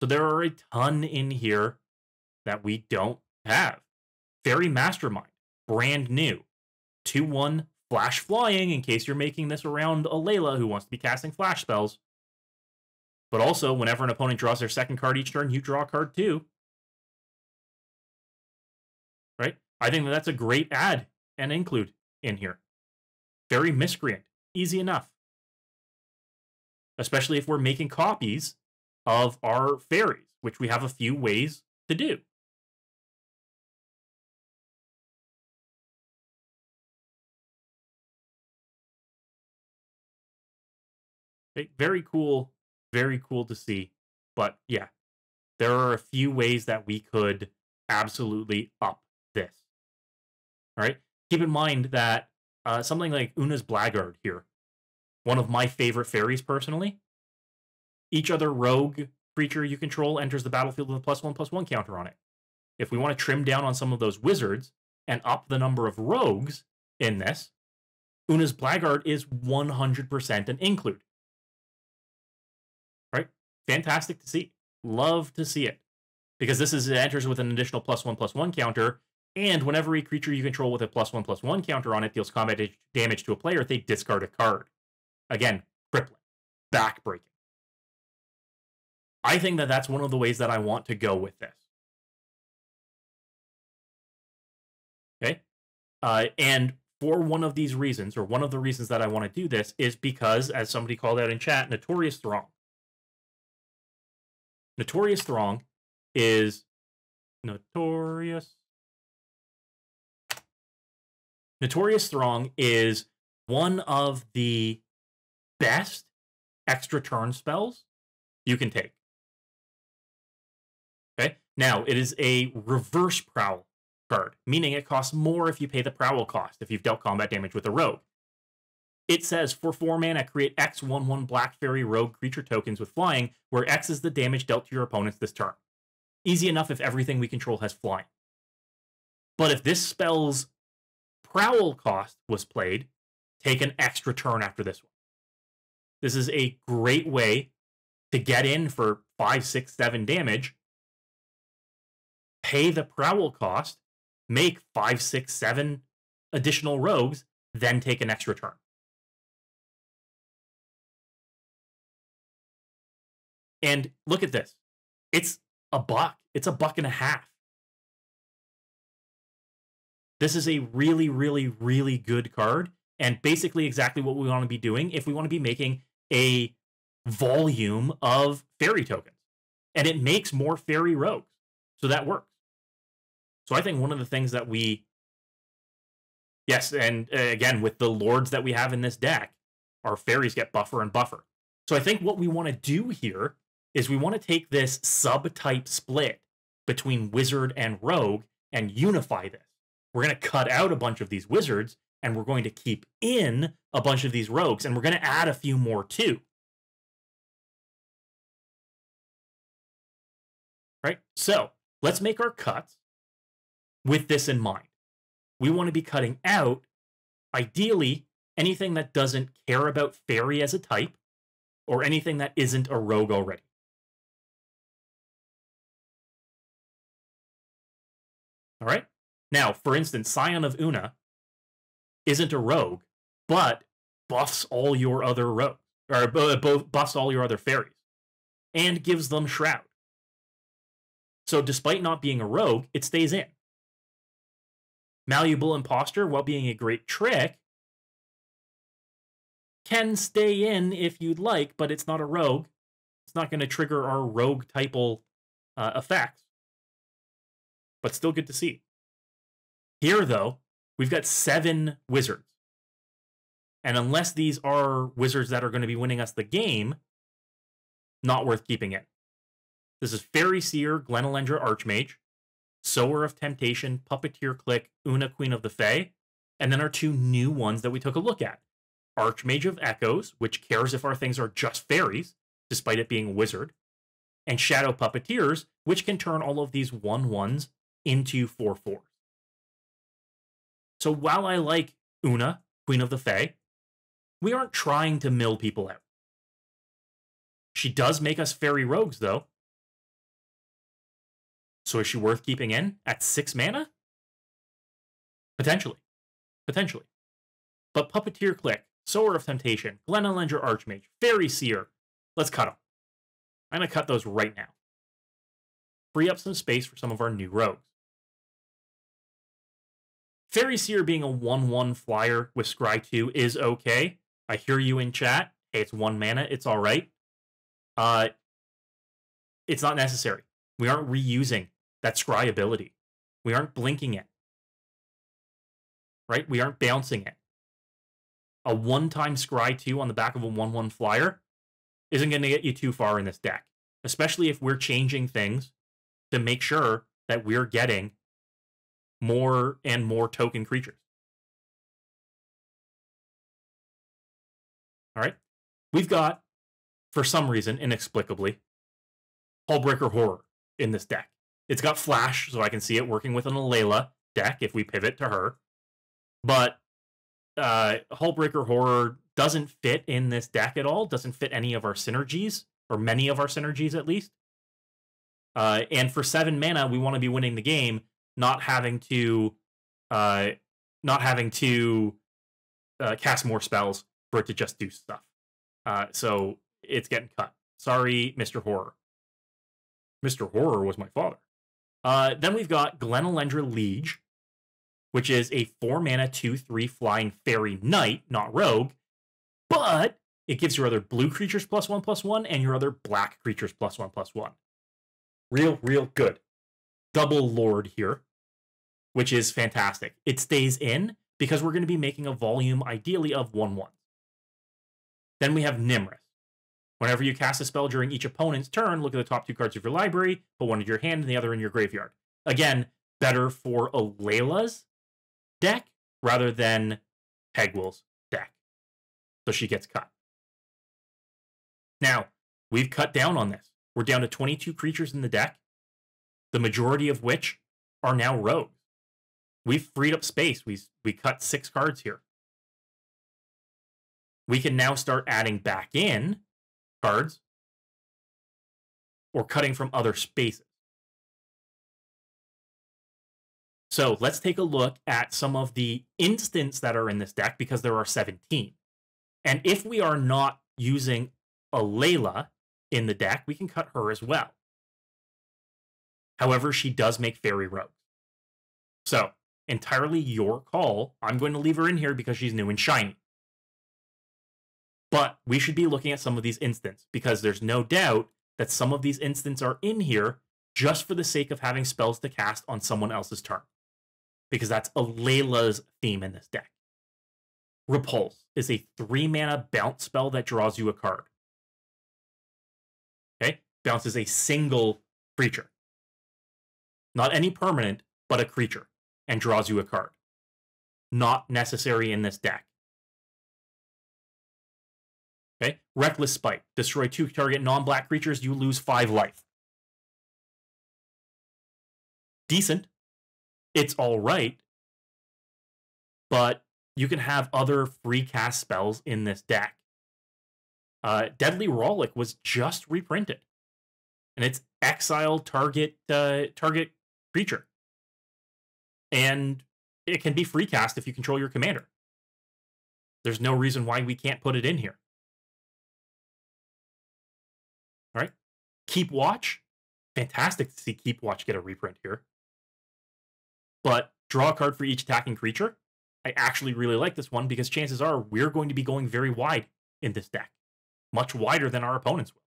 So there are a ton in here that we don't have. Fairy Mastermind, brand new. 2/1 flash flying in case you're making this around a Layla who wants to be casting flash spells. But also, whenever an opponent draws their second card each turn, you draw a card too. Right? I think that's a great add and include in here. Fairy Miscreant, easy enough. Especially if we're making copies of our fairies, which we have a few ways to do. Okay, very cool to see. But yeah, there are a few ways that we could absolutely up this. All right. Keep in mind that something like Una's Blackguard here, one of my favorite fairies personally. Each other rogue creature you control enters the battlefield with a +1/+1 counter on it. If we want to trim down on some of those wizards and up the number of rogues in this, Una's Blackguard is 100% an include. Right? Fantastic to see. Love to see it. Because this is, it enters with an additional +1/+1 counter, and whenever a creature you control with a +1/+1 counter on it deals combat damage to a player, they discard a card. Again, crippling. Backbreaking. I think that that's one of the ways that I want to go with this. Okay? And for one of these reasons, or one of the reasons that I want to do this, is because, as somebody called out in chat, Notorious Throng. Notorious Throng is Notorious Throng is one of the best extra turn spells you can take. Okay? Now, it is a reverse prowl card, meaning it costs more if you pay the prowl cost, if you've dealt combat damage with a rogue. It says, for 4 mana, create X 1/1 Black Fairy Rogue creature tokens with flying, where X is the damage dealt to your opponents this turn. Easy enough if everything we control has flying. But if this spell's prowl cost was played, take an extra turn after this one. This is a great way to get in for 5, 6, 7 damage, pay the prowl cost, make 5, 6, 7 additional rogues, then take an extra turn. And look at this. It's $1. It's $1.50. This is a really, really, really good card, and basically exactly what we want to be doing if we want to be making a volume of fairy tokens. And it makes more fairy rogues. So that works. So I think one of the things that we... Yes, and again, with the lords that we have in this deck, our fairies get buffer and buffer. So I think what we want to do here is we want to take this subtype split between wizard and rogue and unify this. We're going to cut out a bunch of these wizards, and we're going to keep in a bunch of these rogues, and we're going to add a few more too. Right? So let's make our cuts with this in mind. We want to be cutting out, ideally, anything that doesn't care about fairy as a type, or anything that isn't a rogue already. All right? Now, for instance, Scion of Una isn't a rogue, but buffs all your other rogues, or buffs all your other fairies, and gives them Shroud. So despite not being a rogue, it stays in. Malleable Imposter, while being a great trick, can stay in if you'd like, but it's not a rogue. It's not going to trigger our rogue typal effects. But still good to see. Here, though, we've got 7 wizards. And unless these are wizards that are going to be winning us the game, not worth keeping in. This is Fairy Seer, Glenelendra Archmage, Sower of Temptation, Puppeteer Click, Una Queen of the Fae, and then our 2 new ones that we took a look at. Archmage of Echoes, which cares if our things are just fairies, despite it being a wizard, and Shadow Puppeteers, which can turn all of these 1/1s into 4/4s. So while I like Una, Queen of the Fae, we aren't trying to mill people out. She does make us fairy rogues, though. So is she worth keeping in at 6 mana? Potentially. Potentially. But Puppeteer Click, Sower of Temptation, Glenelendra Archmage, Fairy Seer, let's cut them. I'm going to cut those right now. Free up some space for some of our new rogues. Fairy Seer being a 1/1 flyer with Scry 2 is okay. I hear you in chat. Hey, it's 1 mana. It's all right. It's not necessary. We aren't reusing that Scry ability. We aren't blinking it. Right? We aren't bouncing it. A one-time Scry 2 on the back of a 1/1 flyer isn't going to get you too far in this deck. especially if we're changing things to make sure that we're getting more and more token creatures. All right. We've got, for some reason, inexplicably, Hullbreaker Horror in this deck. It's got Flash, so I can see it working with an Alayla deck if we pivot to her. But Hullbreaker Horror doesn't fit in this deck at all, doesn't fit any of our synergies, or many of our synergies at least. And for 7 mana, we want to be winning the game, not having to cast more spells for it to just do stuff. So it's getting cut. Sorry, Mr. Horror. Mr. Horror was my father. Then we've got Glenelendra Liege, which is a 4-mana 2/3 flying fairy knight, not rogue, but it gives your other blue creatures +1/+1 and your other black creatures +1/+1. Real good. Double Lord here, which is fantastic. It stays in because we're going to be making a volume ideally of 1/1. Then we have Nimrith. Whenever you cast a spell during each opponent's turn, look at the top 2 cards of your library, put one in your hand and the other in your graveyard. Again, better for Alayla's deck rather than Pegwell's deck. So she gets cut. Now, we've cut down on this. We're down to 22 creatures in the deck, the majority of which are now rogues. We've freed up space. We cut 6 cards here. We can now start adding back in cards or cutting from other spaces. So let's take a look at some of the instants that are in this deck because there are 17. And if we are not using Alayla in the deck, we can cut her as well. However, she does make fairy rogues. So, entirely your call. I'm going to leave her in here because she's new and shiny. But we should be looking at some of these instants because there's no doubt that some of these instants are in here just for the sake of having spells to cast on someone else's turn. Because that's Alayla's theme in this deck. Repulse is a 3-mana bounce spell that draws you a card. Okay? Bounce is a single creature. Not any permanent, but a creature. And draws you a card. Not necessary in this deck. Okay? Reckless Spite. Destroy 2 target non-black creatures, you lose 5 life. Decent. It's alright. But you can have other free cast spells in this deck. Deadly Rollick was just reprinted. And it's exile target creature. And it can be free cast if you control your commander. There's no reason why we can't put it in here. All right. Keep Watch. Fantastic to see Keep Watch get a reprint here. But draw a card for each attacking creature. I actually really like this one because chances are we're going to be going very wide in this deck. Much wider than our opponents will.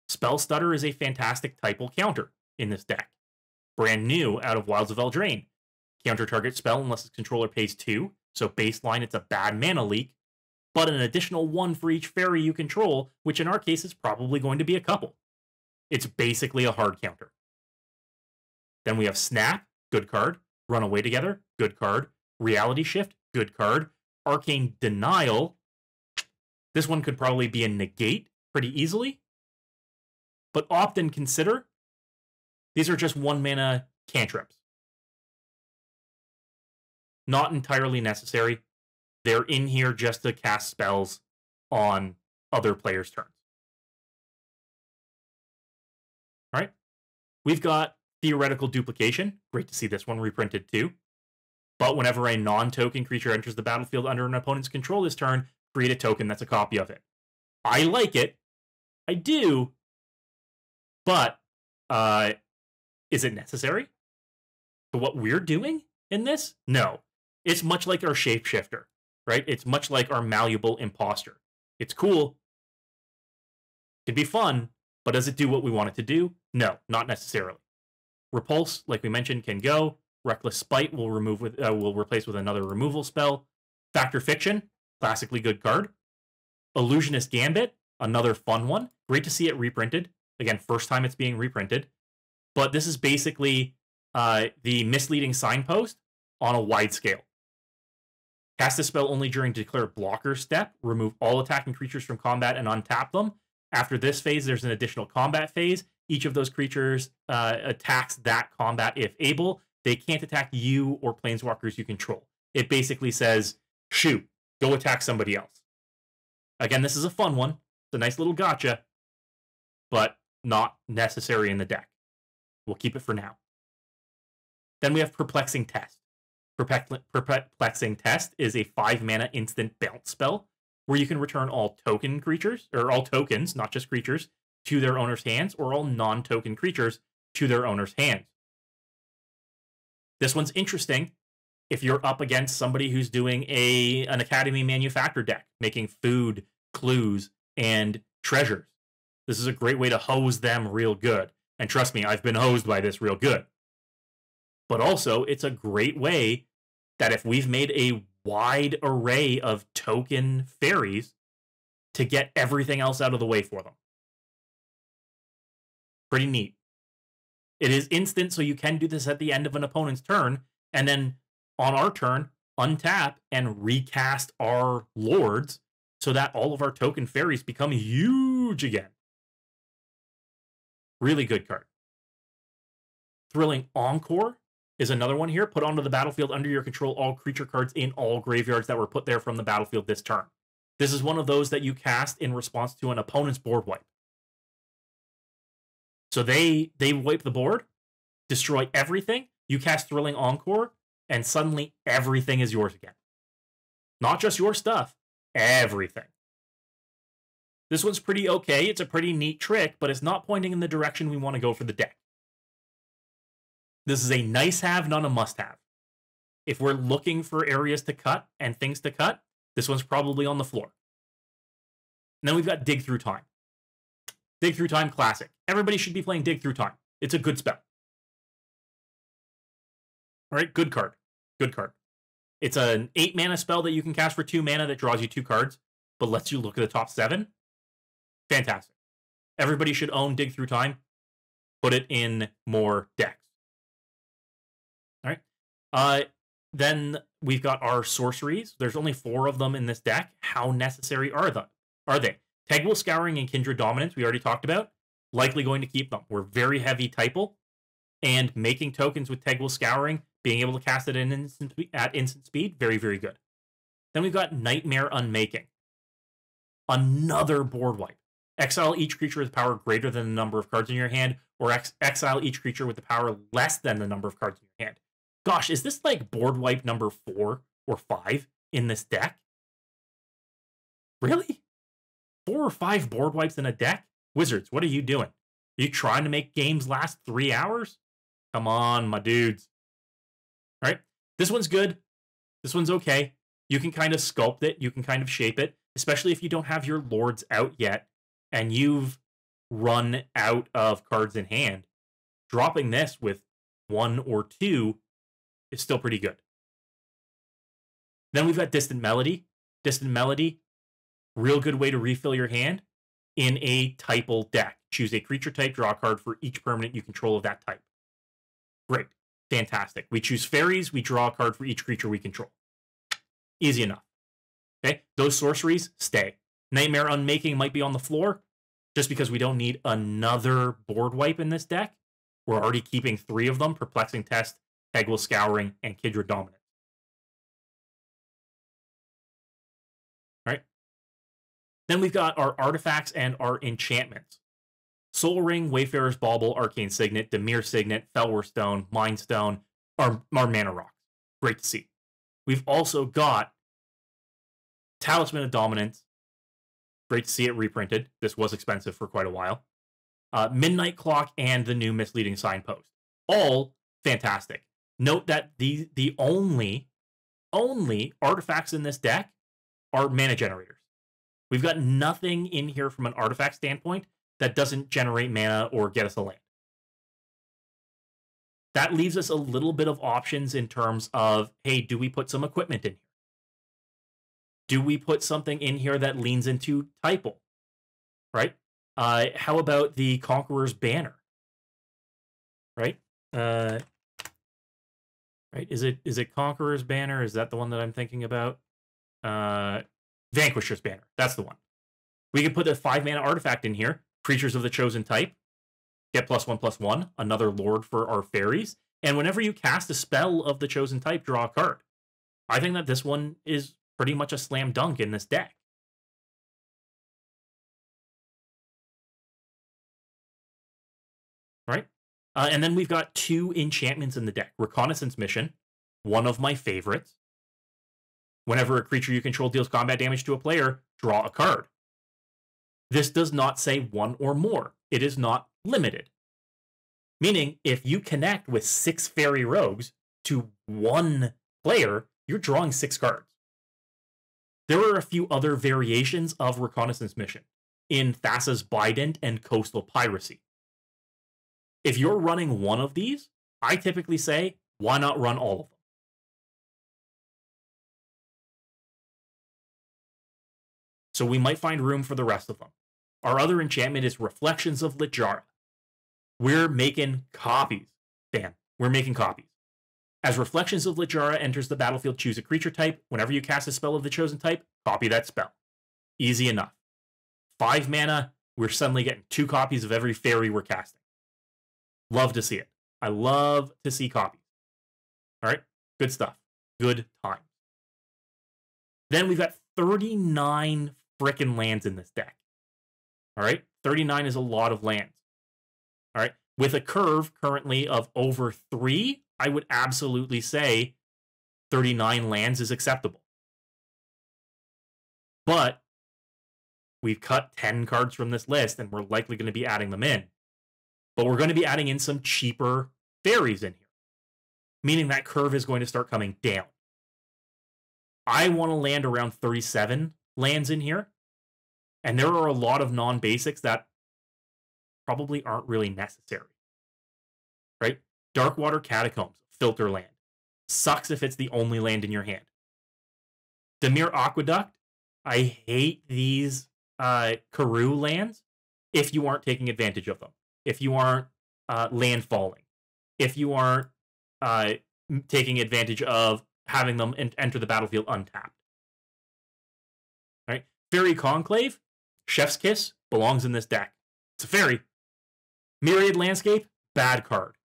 Spell Stutter is a fantastic typal counter in this deck. Brand new out of Wilds of Eldraine. Counter target spell unless its controller pays 2. So baseline, it's a bad mana leak. But an additional 1 for each fairy you control, which in our case is probably going to be a couple. It's basically a hard counter. Then we have Snap, good card. Run Away Together, good card. Reality Shift, good card. Arcane Denial. This one could probably be a negate pretty easily. But opt and consider. These are just 1-mana cantrips. Not entirely necessary. They're in here just to cast spells on other players' turns. All right. We've got Theoretical Duplication. Great to see this one reprinted too. But whenever a non-token creature enters the battlefield under an opponent's control this turn, create a token that's a copy of it. I like it. I do. But is it necessary for what we're doing in this? No. It's much like our Shapeshifter, right? It's much like our Malleable Imposter. It's cool. It can be fun, but does it do what we want it to do? No, not necessarily. Repulse, like we mentioned, can go. Reckless Spite will replace with another removal spell. Factor Fiction, classically good card. Illusionist Gambit, Another fun one. Great to see it reprinted. Again, first time it's being reprinted. But this is basically the Misleading Signpost on a wide scale. Cast this spell only during Declare Blocker step. Remove all attacking creatures from combat and untap them. After this phase, there's an additional combat phase. Each of those creatures attacks that combat if able. They can't attack you or planeswalkers you control. It basically says, shoot, go attack somebody else. Again, this is a fun one. It's a nice little gotcha, but not necessary in the deck. We'll keep it for now. Then we have Perplexing Test. Perplexing Test is a 5-mana instant bounce spell where you can return all token creatures, or all tokens, not just creatures, to their owner's hands, or all non-token creatures to their owner's hands. This one's interesting if you're up against somebody who's doing an Academy Manufactor deck, making food, clues, and treasures. This is a great way to hose them real good. And trust me, I've been hosed by this real good. But also, it's a great way that if we've made a wide array of token fairies to get everything else out of the way for them. Pretty neat. It is instant, so you can do this at the end of an opponent's turn, and then on our turn, untap and recast our lords so that all of our token fairies become huge again. Really good card. Thrilling Encore is another one here. Put onto the battlefield under your control all creature cards in all graveyards that were put there from the battlefield this turn. This is one of those that you cast in response to an opponent's board wipe. So they wipe the board, destroy everything, you cast Thrilling Encore, and suddenly everything is yours again. Not just your stuff, everything. This one's pretty okay. It's a pretty neat trick, but it's not pointing in the direction we want to go for the deck. This is a nice-have, not a must-have. If we're looking for areas to cut and things to cut, this one's probably on the floor. And then we've got Dig Through Time. Dig Through Time classic. Everybody should be playing Dig Through Time. It's a good spell. All right, good card. Good card. It's an 8-mana spell that you can cast for 2 mana that draws you 2 cards, but lets you look at the top 7. Fantastic. Everybody should own Dig Through Time. Put it in more decks. All right. Then we've got our sorceries. There's only 4 of them in this deck. How necessary are they? Tegwell Scouring and Kindred Dominance, we already talked about. Likely going to keep them. We're very heavy typal. And making tokens with Tegwell Scouring, being able to cast it at instant speed, very, very good. Then we've got Nightmare Unmaking. Another board wipe. Exile each creature with power greater than the number of cards in your hand, or exile each creature with the power less than the number of cards in your hand. Gosh, is this like board wipe number 4 or 5 in this deck? Really? 4 or 5 board wipes in a deck? Wizards, what are you doing? Are you trying to make games last 3 hours? Come on, my dudes. All right, this one's good. This one's okay. You can kind of sculpt it. You can kind of shape it, especially if you don't have your lords out yet and you've run out of cards in hand. Dropping this with 1 or 2 is still pretty good. Then we've got Distant Melody. Distant Melody, real good way to refill your hand in a typal deck. Choose a creature type, draw a card for each permanent you control of that type. Great. Fantastic. We choose fairies, we draw a card for each creature we control. Easy enough. Okay, those sorceries, stay. Nightmare Unmaking might be on the floor, just because we don't need another board wipe in this deck. We're already keeping 3 of them, Perplexing Test, Tegwell Scouring, and Kindred Dominance. All right. Then we've got our artifacts and our enchantments. Soul Ring, Wayfarer's Bauble, Arcane Signet, Dimir Signet, Felwar Stone, Mind Stone, our mana rocks. Great to see. We've also got Talisman of Dominance. Great to see it reprinted. This was expensive for quite a while. Midnight Clock and the new Misleading Signpost. All fantastic. Note that the only artifacts in this deck are mana generators. We've got nothing in here from an artifact standpoint that doesn't generate mana or get us a land. That leaves us a little bit of options in terms of, hey, do we put some equipment in here? Do we put something in here that leans into typal? right? How about the Conqueror's Banner, right? Right? Is it Conqueror's Banner? Is that the one that I'm thinking about? Vanquisher's Banner. That's the one. We can put a 5-mana artifact in here. Creatures of the chosen type get +1/+1. Another lord for our fairies. And whenever you cast a spell of the chosen type, draw a card. I think that this one is pretty much a slam dunk in this deck. Right? And then we've got 2 enchantments in the deck. Reconnaissance Mission, one of my favorites. Whenever a creature you control deals combat damage to a player, draw a card. This does not say 1 or more. It is not limited. Meaning, if you connect with 6 fairy rogues to 1 player, you're drawing 6 cards. There are a few other variations of Reconnaissance Mission in Thassa's Bident and Coastal Piracy. If you're running one of these, I typically say, why not run all of them? So we might find room for the rest of them. Our other enchantment is Reflections of Littjara. We're making copies. Damn, we're making copies. As Reflections of Littjara enters the battlefield, choose a creature type. Whenever you cast a spell of the chosen type, copy that spell. Easy enough. 5 mana, we're suddenly getting 2 copies of every fairy we're casting. Love to see it. I love to see copies. All right, good stuff. Good times. Then we've got 39 frickin' lands in this deck. All right, 39 is a lot of lands. All right, with a curve currently of over 3, I would absolutely say 39 lands is acceptable. But we've cut 10 cards from this list, and we're likely going to be adding them in. But we're going to be adding in some cheaper fairies in here, meaning that curve is going to start coming down. I want to land around 37 lands in here, and there are a lot of non-basics that probably aren't really necessary. Right? Darkwater Catacombs, filter land. Sucks if it's the only land in your hand. Dimir Aqueduct, I hate these Karoo lands if you aren't taking advantage of them. If you aren't landfalling. If you aren't taking advantage of having them enter the battlefield untapped. Right? Fairy Conclave, Chef's Kiss, belongs in this deck. It's a fairy. Myriad Landscape, bad card.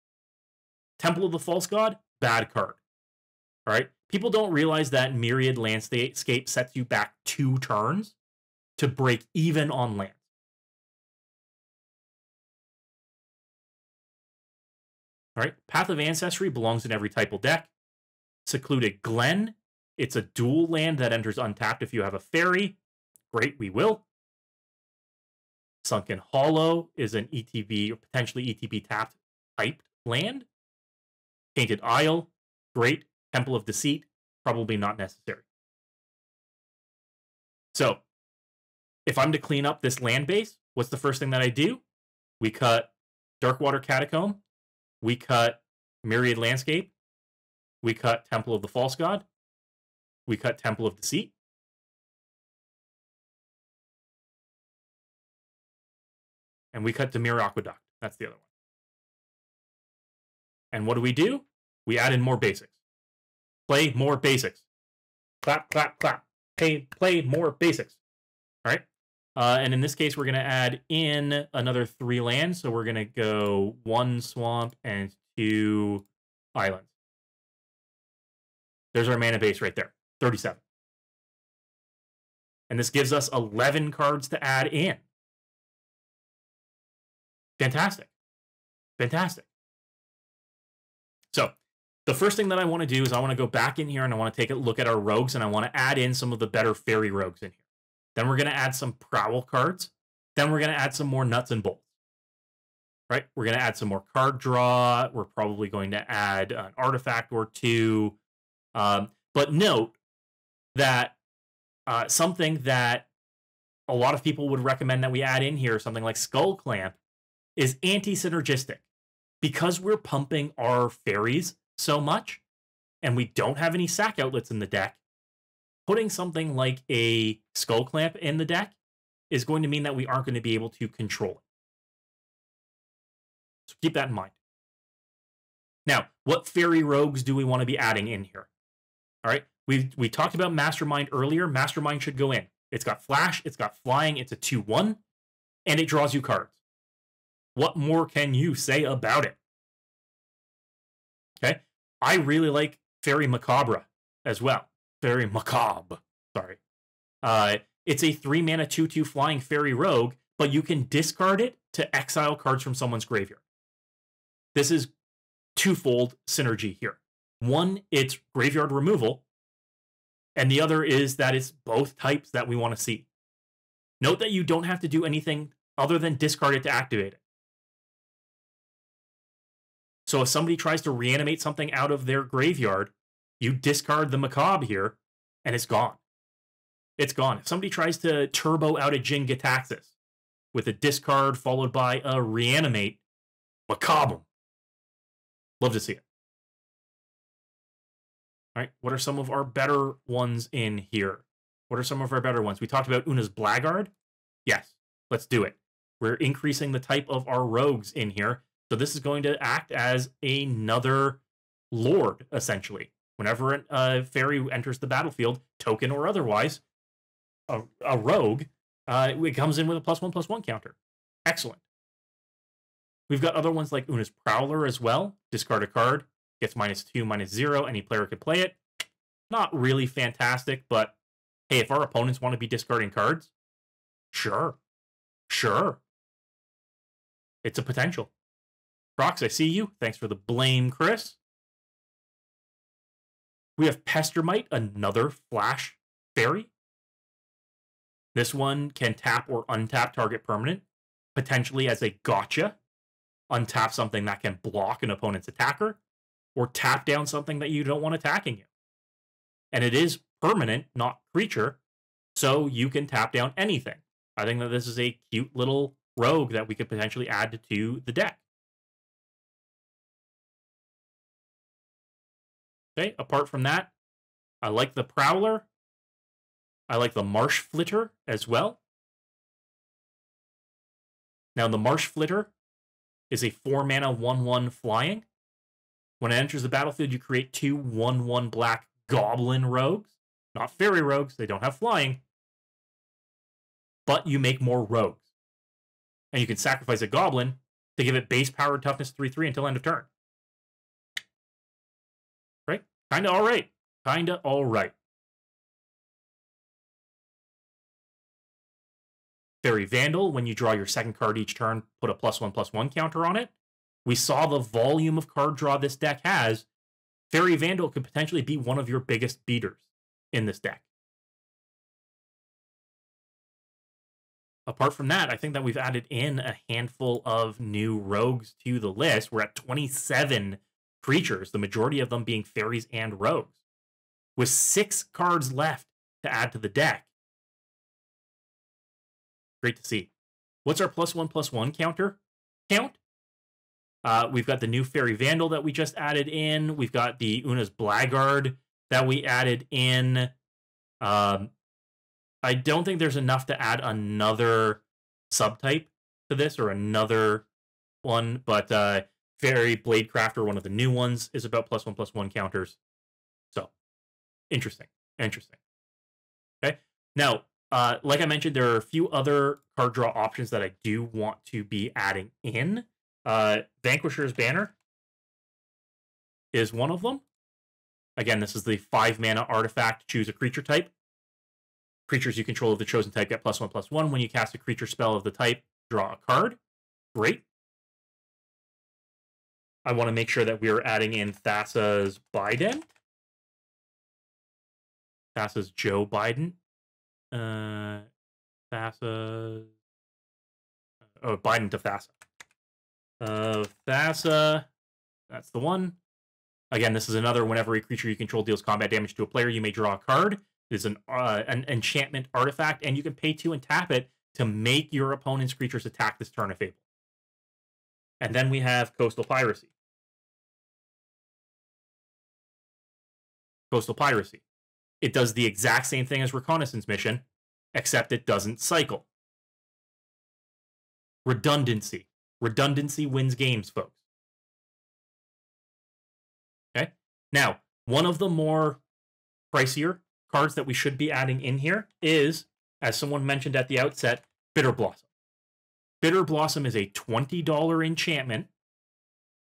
Temple of the False God, bad card. All right? People don't realize that Myriad Landscape sets you back 2 turns to break even on land. All right? Path of Ancestry belongs in every typal deck. Secluded Glen, it's a dual land that enters untapped if you have a fairy. Great, we will. Sunken Hollow is an ETB or potentially ETB tapped typed land. Painted Isle, great. Temple of Deceit, probably not necessary. So, if I'm to clean up this land base, what's the first thing that I do? We cut Darkwater Catacomb. We cut Myriad Landscape. We cut Temple of the False God. We cut Temple of Deceit. And we cut Dimir Aqueduct. That's the other one. And what do? We add in more basics. Play more basics. Clap, clap, clap. Play more basics. All right? And in this case, we're going to add in another 3 lands. So we're going to go 1 swamp and 2 islands. There's our mana base right there. 37. And this gives us 11 cards to add in. Fantastic. Fantastic. So, the first thing that I want to do is I want to go back in here and I want to take a look at our rogues and I want to add in some of the better fairy rogues in here. Then we're going to add some prowl cards. Then we're going to add some more nuts and bolts. Right? We're going to add some more card draw. We're probably going to add an artifact or 2. But note that something that a lot of people would recommend that we add in here, something like Skull Clamp, is anti-synergistic. Because we're pumping our fairies so much, and we don't have any sack outlets in the deck, putting something like a Skull Clamp in the deck is going to mean that we aren't going to be able to control it. So keep that in mind. Now, what fairy rogues do we want to be adding in here? All right, we talked about Mastermind earlier. Mastermind should go in. It's got flash, it's got flying, it's a 2/1, and it draws you cards. What more can you say about it? Okay, I really like Fairy Macabre as well. Fairy Macabre, sorry. It's a 3-mana 2/2 flying fairy rogue, but you can discard it to exile cards from someone's graveyard. This is twofold synergy here. One, it's graveyard removal, and the other is that it's both types that we want to see. Note that you don't have to do anything other than discard it to activate it. So if somebody tries to reanimate something out of their graveyard, you discard the Macabre here, and it's gone. It's gone. If somebody tries to turbo out a Jin Gitaxis with a discard followed by a reanimate, Macabre. Love to see it. All right, what are some of our better ones in here? What are some of our better ones? We talked about Una's Blackguard. Yes, let's do it. We're increasing the type of our rogues in here. So this is going to act as another lord, essentially. Whenever a fairy enters the battlefield, token or otherwise, a rogue, it comes in with a +1/+1 counter. Excellent. We've got other ones like Una's Prowler as well. Discard a card, gets -2/-0. Any player can play it. Not really fantastic, but hey, if our opponents want to be discarding cards, sure. Sure. It's a potential. Prox, I see you. Thanks for the blame, Chris. We have Pestermite, another flash fairy. This one can tap or untap target permanent, potentially as a gotcha. Untap something that can block an opponent's attacker, or tap down something that you don't want attacking you. And it is permanent, not creature, so you can tap down anything. I think that this is a cute little rogue that we could potentially add to the deck. Okay, apart from that, I like the Prowler. I like the Marsh Flitter as well. Now, the Marsh Flitter is a 4-mana 1/1 flying. When it enters the battlefield, you create 2 1/1 black goblin rogues. Not fairy rogues, they don't have flying. But you make more rogues. And you can sacrifice a goblin to give it base power toughness 3/3 until end of turn. Right? Kinda alright. Kinda alright. Fairy Vandal, when you draw your second card each turn, put a +1/+1 counter on it. We saw the volume of card draw this deck has. Fairy Vandal could potentially be one of your biggest beaters in this deck. Apart from that, I think that we've added in a handful of new rogues to the list. We're at 27 creatures, the majority of them being fairies and rogues, with 6 cards left to add to the deck. Great to see. What's our +1/+1 counter count? We've got the new Fairy Vandal that we just added in. We've got the Una's Blackguard that we added in. I don't think there's enough to add another subtype to this or another one, but Fairy Bladecrafter, one of the new ones, is about +1/+1 counters. So, interesting. Interesting. Okay. Now, like I mentioned, there are a few other card draw options that I do want to be adding in. Vanquisher's Banner is one of them. Again, this is the 5-mana artifact. Choose a creature type. Creatures you control of the chosen type get +1/+1. When you cast a creature spell of the type, draw a card. Great. I want to make sure that we are adding in Thassa's Biden. Thassa's Joe Biden. Thassa. Oh, Biden to Thassa. Thassa. That's the one. Again, this is another whenever a creature you control deals combat damage to a player, you may draw a card. It is an enchantment artifact, and you can pay 2 and tap it to make your opponent's creatures attack this turn if able. And then we have Coastal Piracy. Coastal Piracy. It does the exact same thing as Reconnaissance Mission, except it doesn't cycle. redundancy. Redundancy wins games, folks. Okay? Now, one of the more pricier cards that we should be adding in here is, as someone mentioned at the outset, Bitter Blossom. Bitter Blossom is a $20 enchantment,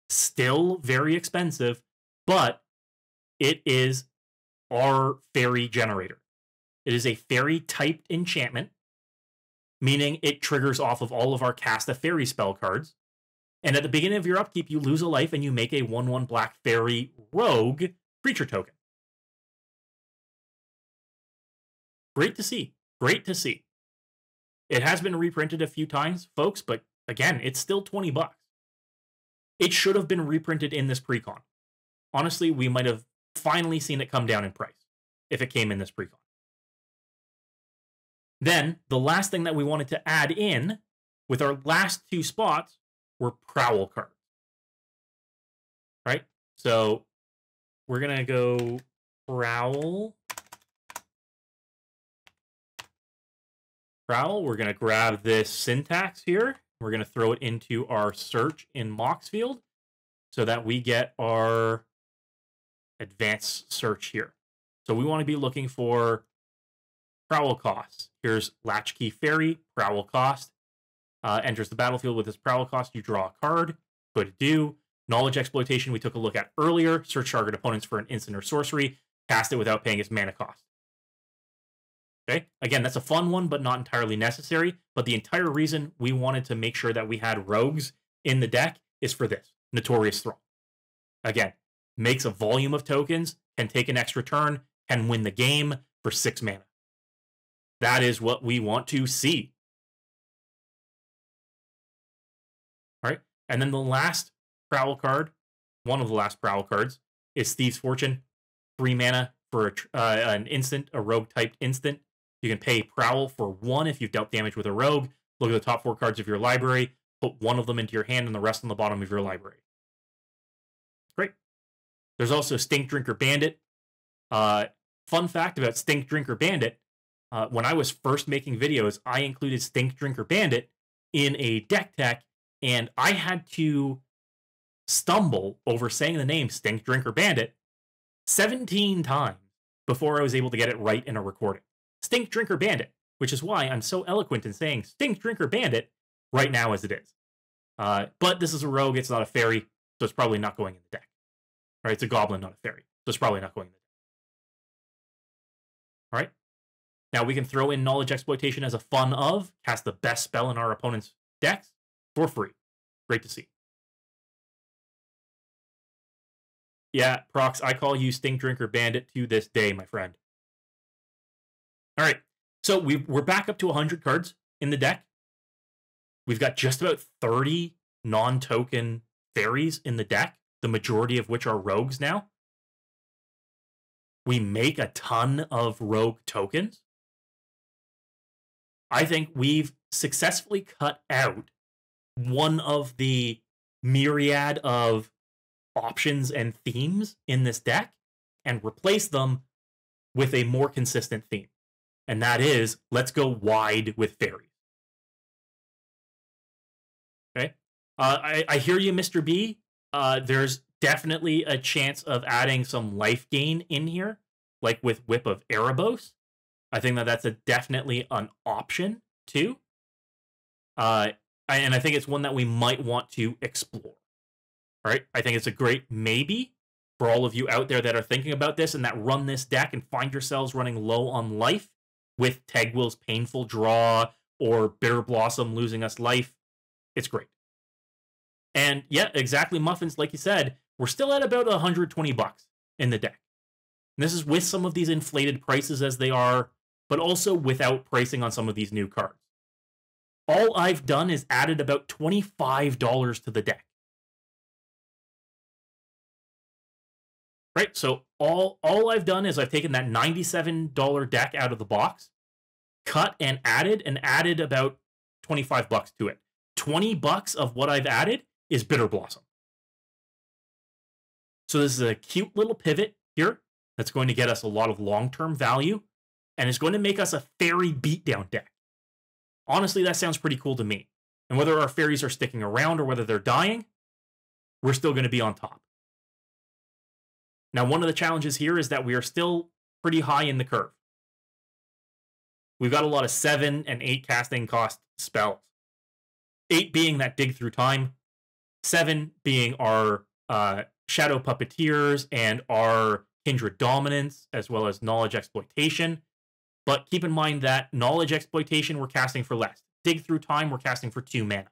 still very expensive, but it is our fairy generator. It is a fairy typed enchantment, meaning it triggers off of all of our Cast a Fairy spell cards. And at the beginning of your upkeep, you lose a life and you make a 1/1 black fairy rogue creature token. Great to see. Great to see. It has been reprinted a few times, folks, but again, it's still $20. It should have been reprinted in this Precon. Honestly, we might have finally seen it come down in price if it came in this Precon. Then, the last thing that we wanted to add in with our last two spots were Prowl cards. Right? So, we're going to go Prowl. We're going to grab this syntax here. We're going to throw it into our search in Moxfield so that we get our advanced search here. So we want to be looking for Prowl costs. Here's Latchkey Fairy, Prowl cost. Enters the battlefield with this Prowl cost. You draw a card. Go to do. Knowledge Exploitation we took a look at earlier. Search target opponents for an instant or sorcery. Cast it without paying its mana cost. Okay, again, that's a fun one, but not entirely necessary. But the entire reason we wanted to make sure that we had rogues in the deck is for this. Notorious Thrall. Again, makes a volume of tokens, can take an extra turn, can win the game for 6 mana. That is what we want to see. All right, and then the last Prowl card, one of the last Prowl cards, is Thieves' Fortune. 3 mana for an instant, a rogue-typed instant. You can pay Prowl for 1 if you've dealt damage with a rogue. Look at the top 4 cards of your library. Put 1 of them into your hand and the rest on the bottom of your library. Great. There's also Stink Drinker Bandit. Fun fact about Stink Drinker Bandit. When I was first making videos, I included Stink Drinker Bandit in a deck tech, and I had to stumble over saying the name Stink Drinker Bandit 17 times before I was able to get it right in a recording. Stink Drinker Bandit, which is why I'm so eloquent in saying Stink Drinker Bandit right now as it is. But this is a rogue, it's not a fairy, so it's probably not going in the deck. All right, it's a goblin, not a fairy, so it's probably not going in the deck. All right, now we can throw in Knowledge Exploitation as a fun of, cast the best spell in our opponent's decks for free. Great to see. Yeah, Prox, I call you Stink Drinker Bandit to this day, my friend. All right, so we're back up to 100 cards in the deck. We've got just about 30 non-token fairies in the deck, the majority of which are rogues now. We make a ton of rogue tokens. I think we've successfully cut out one of the myriad of options and themes in this deck and replaced them with a more consistent theme. And that is, let's go wide with fairies. Okay? I hear you, Mr. B. There's definitely a chance of adding some life gain in here, like with Whip of Erebos. I think that that's definitely an option, too. And I think it's one that we might want to explore. All right? I think it's a great maybe for all of you out there that are thinking about this and that run this deck and find yourselves running low on life with Tegwill's Painful Draw or Bitter Blossom losing us life. It's great. And yeah, exactly, Muffins, like you said, we're still at about $120 in the deck. And this is with some of these inflated prices as they are, but also without pricing on some of these new cards. All I've done is added about $25 to the deck. Right, so all I've done is I've taken that $97 deck out of the box, cut and added about $25 to it. $20 of what I've added is Bitter Blossom. So this is a cute little pivot here that's going to get us a lot of long-term value, and it's going to make us a fairy beatdown deck. Honestly, that sounds pretty cool to me. And whether our fairies are sticking around or whether they're dying, we're still going to be on top. Now, one of the challenges here is that we are still pretty high in the curve. We've got a lot of 7 and 8 casting cost spells. 8 being that Dig Through Time, 7 being our Shadow Puppeteers and our Kindred Dominance, as well as Knowledge Exploitation. But keep in mind that Knowledge Exploitation we're casting for less. Dig Through Time we're casting for 2 mana.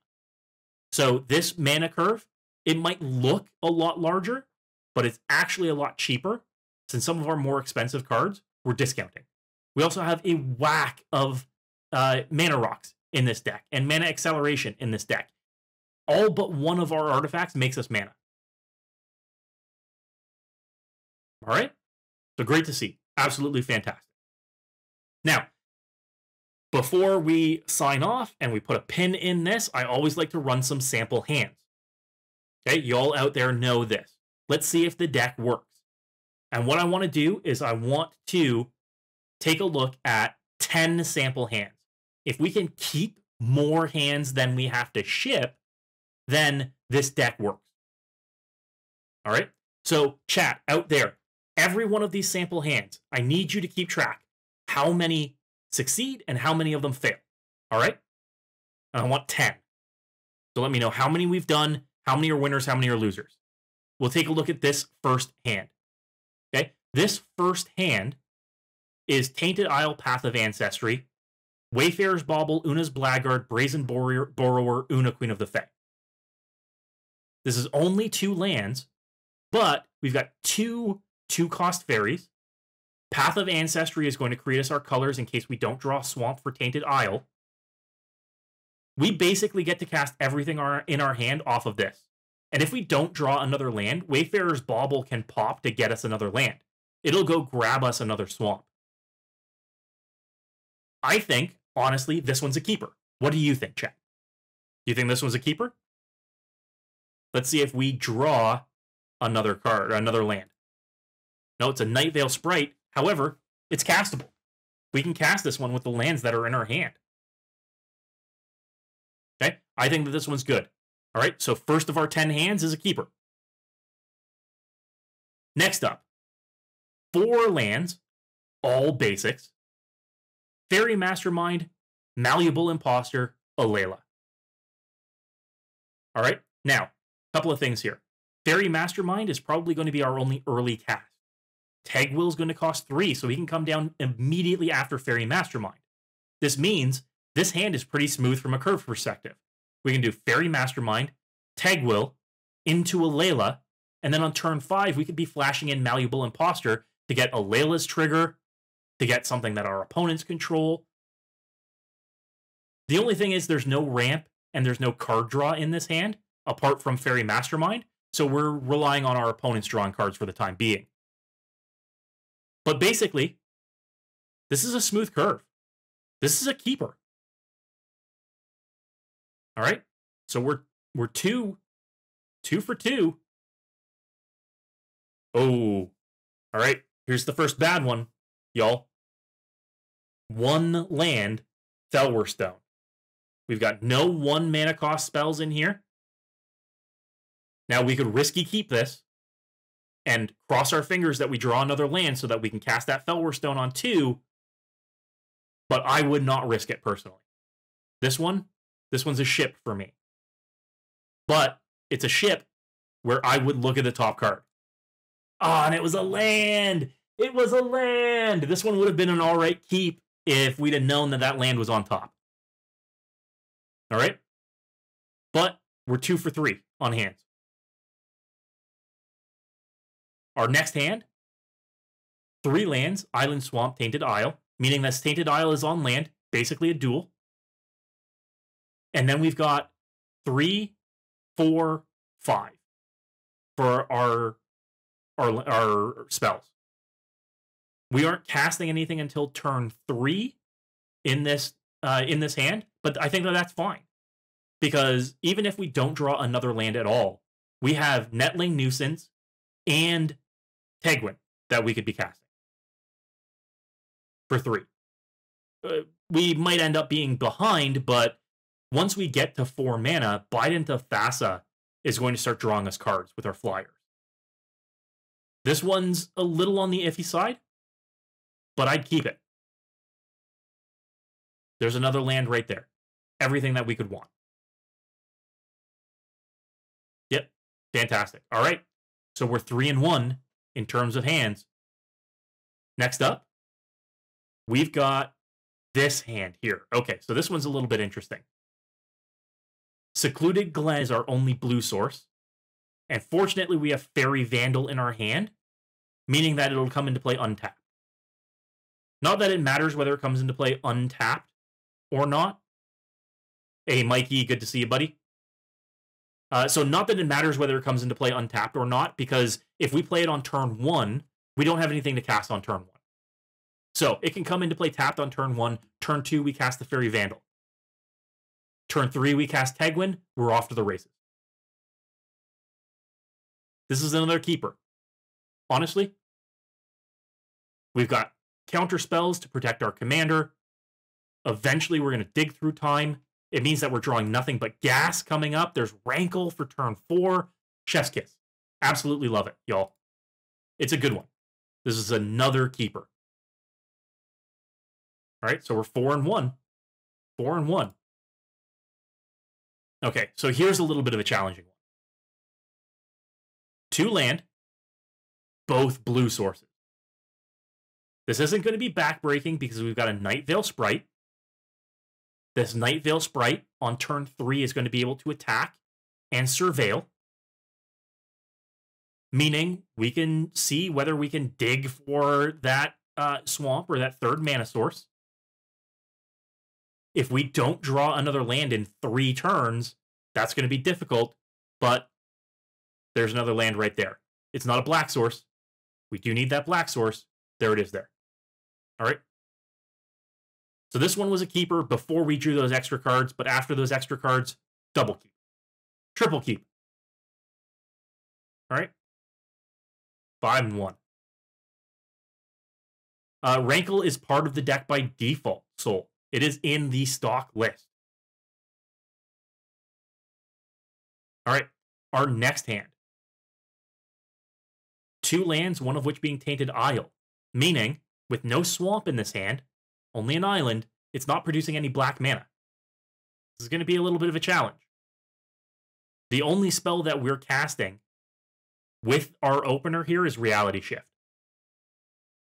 So this mana curve, it might look a lot larger, but it's actually a lot cheaper, since some of our more expensive cards we're discounting. We also have a whack of mana rocks in this deck and mana acceleration in this deck. All but one of our artifacts makes us mana. All right? So great to see. Absolutely fantastic. Now, before we sign off and we put a pin in this, I always like to run some sample hands. Okay, y'all out there know this. Let's see if the deck works. And what I want to do is I want to take a look at 10 sample hands. If we can keep more hands than we have to ship, then this deck works. All right? So chat out there, every one of these sample hands, I need you to keep track how many succeed and how many of them fail. All right? And I want 10. So let me know how many we've done, how many are winners, how many are losers. We'll take a look at this first hand. Okay? This first hand is Tainted Isle, Path of Ancestry, Wayfarer's Bauble, Una's Blackguard, Brazen Borrower, Una, Queen of the Fae. This is only 2 lands, but we've got 2 2-cost fairies. Path of Ancestry is going to create us our colors in case we don't draw Swamp for Tainted Isle. We basically get to cast everything in our hand off of this. And if we don't draw another land, Wayfarer's Bauble can pop to get us another land. It'll go grab us another Swamp. I think, honestly, this one's a keeper. What do you think, chat? Do you think this one's a keeper? Let's see if we draw another card, or another land. No, it's a Nightveil Sprite. However, it's castable. We can cast this one with the lands that are in our hand. Okay, I think that this one's good. All right, so first of our 10 hands is a keeper. Next up, 4 lands, all basics. Fairy Mastermind, Malleable Imposter, Alayla. All right, now, a couple of things here. Fairy Mastermind is probably going to be our only early cast. Tagwill is going to cost 3, so he can come down immediately after Fairy Mastermind. This means this hand is pretty smooth from a curve perspective. We can do Fairy Mastermind, Tagwill, into Alayla, and then on turn 5, we could be flashing in Malleable Imposter to get Alayla's trigger, to get something that our opponents control. The only thing is there's no ramp and there's no card draw in this hand, apart from Fairy Mastermind, so we're relying on our opponents drawing cards for the time being. But basically, this is a smooth curve. This is a keeper. All right, so we're two for 2. Oh, all right, here's the first bad one. Y'all, 1 land, Thelwar Stone. We've got no 1 mana cost spells in here. Now we could risky keep this and cross our fingers that we draw another land so that we can cast that Thelwar Stone on 2, but I would not risk it personally. This one's a ship for me. But it's a ship where I would look at the top card. Ah, and it was a land! It was a land! This one would have been an alright keep if we'd have known that that land was on top. Alright? But we're 2 for 3 on hands. Our next hand, 3 lands, Island, Swamp, Tainted Isle, meaning that Tainted Isle is on land, basically a duel. And then we've got 3, 4, 5 for our spells. We aren't casting anything until turn 3 in this hand, but I think that that's fine. Because even if we don't draw another land at all, we have Netling, Nuisance, and Tegwin that we could be casting for 3. We might end up being behind, but Once we get to 4 mana, Bident of Thassa is going to start drawing us cards with our flyers. This one's a little on the iffy side, but I'd keep it. There's another land right there. Everything that we could want. Yep, fantastic. All right, so we're 3-1 in terms of hands. Next up, we've got this hand here. Okay, so this one's a little bit interesting. Secluded Glen is our only blue source. And fortunately, we have Fairy Vandal in our hand, meaning that it'll come into play untapped. Not that it matters whether it comes into play untapped or not. Hey, Mikey, good to see you, buddy. So not that it matters whether it comes into play untapped or not, because if we play it on turn 1, we don't have anything to cast on turn 1. So it can come into play tapped on turn 1. Turn 2, we cast the Fairy Vandal. Turn 3, we cast Tegwin. We're off to the races. This is another keeper. Honestly, we've got counter spells to protect our commander. Eventually, we're going to dig through time. It means that we're drawing nothing but gas coming up. There's Rankle for turn 4. Chef's kiss. Absolutely love it, y'all. It's a good one. This is another keeper. All right, so we're 4-1. 4-1. Okay, so here's a little bit of a challenging one. 2 land, both blue sources. This isn't going to be backbreaking because we've got a Night Veil Sprite. This Night Veil Sprite on turn 3 is going to be able to attack and surveil, meaning we can see whether we can dig for that swamp or that 3rd mana source. If we don't draw another land in 3 turns, that's going to be difficult, but there's another land right there. It's not a black source. We do need that black source. There it is there. All right. So this one was a keeper before we drew those extra cards, but after those extra cards, double keep. Triple keep. All right. 5-1. Rankle is part of the deck by default, Soul. It is in the stock list. All right, our next hand. 2 lands, one of which being Tainted Isle. Meaning, with no swamp in this hand, only an island, it's not producing any black mana. This is going to be a little bit of a challenge. The only spell that we're casting with our opener here is Reality Shift.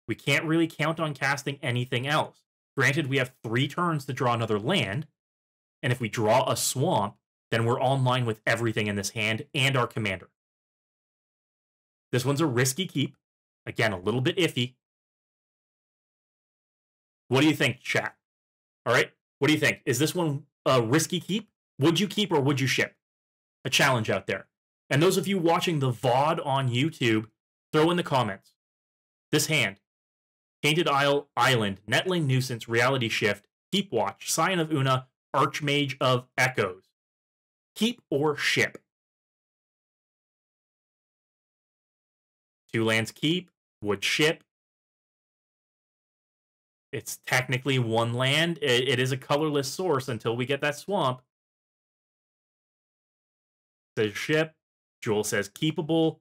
We can't really count on casting anything else. Granted, we have 3 turns to draw another land, and if we draw a swamp, then we're online with everything in this hand and our commander. This one's a risky keep. Again, a little bit iffy. What do you think, chat? All right, what do you think? Is this one a risky keep? Would you keep or would you ship? A challenge out there. And those of you watching the VOD on YouTube, throw in the comments. This hand, Tainted Isle, Island, Netling Nuisance, Reality Shift, Keep Watch, Scion of Una, Archmage of Echoes. Keep or ship? 2 lands keep, would ship. It's technically 1 land. It is a colorless source until we get that swamp. Says ship. Joel says keepable.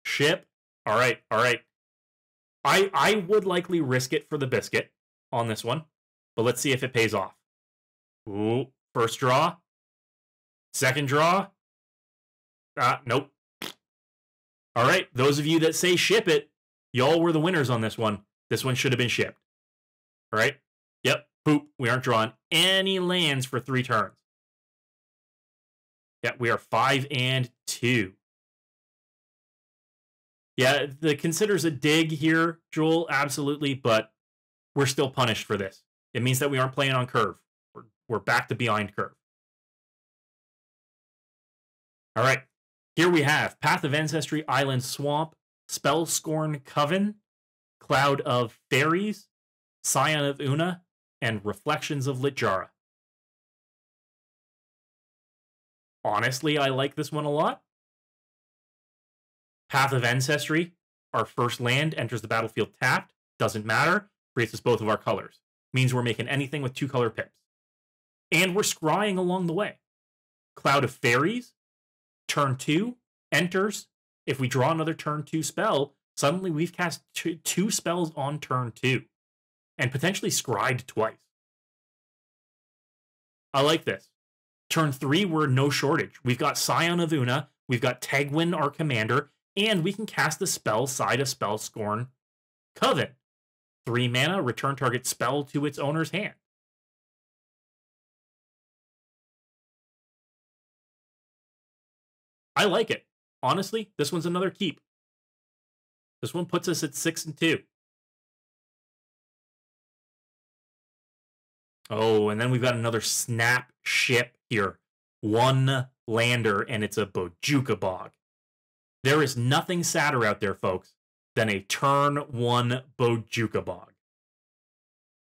Ship. All right, all right. I would likely risk it for the biscuit on this one, but let's see if it pays off. Ooh, first draw. Second draw. Nope. All right, those of you that say ship it, y'all were the winners on this one. This one should have been shipped. All right? Yep, poop. We aren't drawing any lands for 3 turns. Yeah, we are 5-2. Yeah, the considers a dig here, Joel, absolutely, but we're still punished for this. It means that we aren't playing on curve. We're back to behind curve. All right, here we have Path of Ancestry, Island Swamp, Spellscorn Coven, Cloud of Fairies, Scion of Una, and Reflections of Litjara. Honestly, I like this one a lot. Path of Ancestry, our first land, enters the battlefield tapped. Doesn't matter. Creates us both of our colors. Means we're making anything with 2 color pips. And we're scrying along the way. Cloud of Fairies, turn 2, enters. If we draw another turn 2 spell, suddenly we've cast two spells on turn 2 and potentially scryed twice. I like this. Turn 3, we're no shortage. We've got Scion of Una, we've got Tegwin, our commander, and we can cast the spell Side of Spellscorn Coven. 3 mana, return target spell to its owner's hand. I like it. Honestly, this one's another keep. This one puts us at 6-2. Oh, and then we've got another snap ship here. 1 lander, and it's a Bojuka Bog. There is nothing sadder out there, folks, than a turn 1 Bojuka Bog.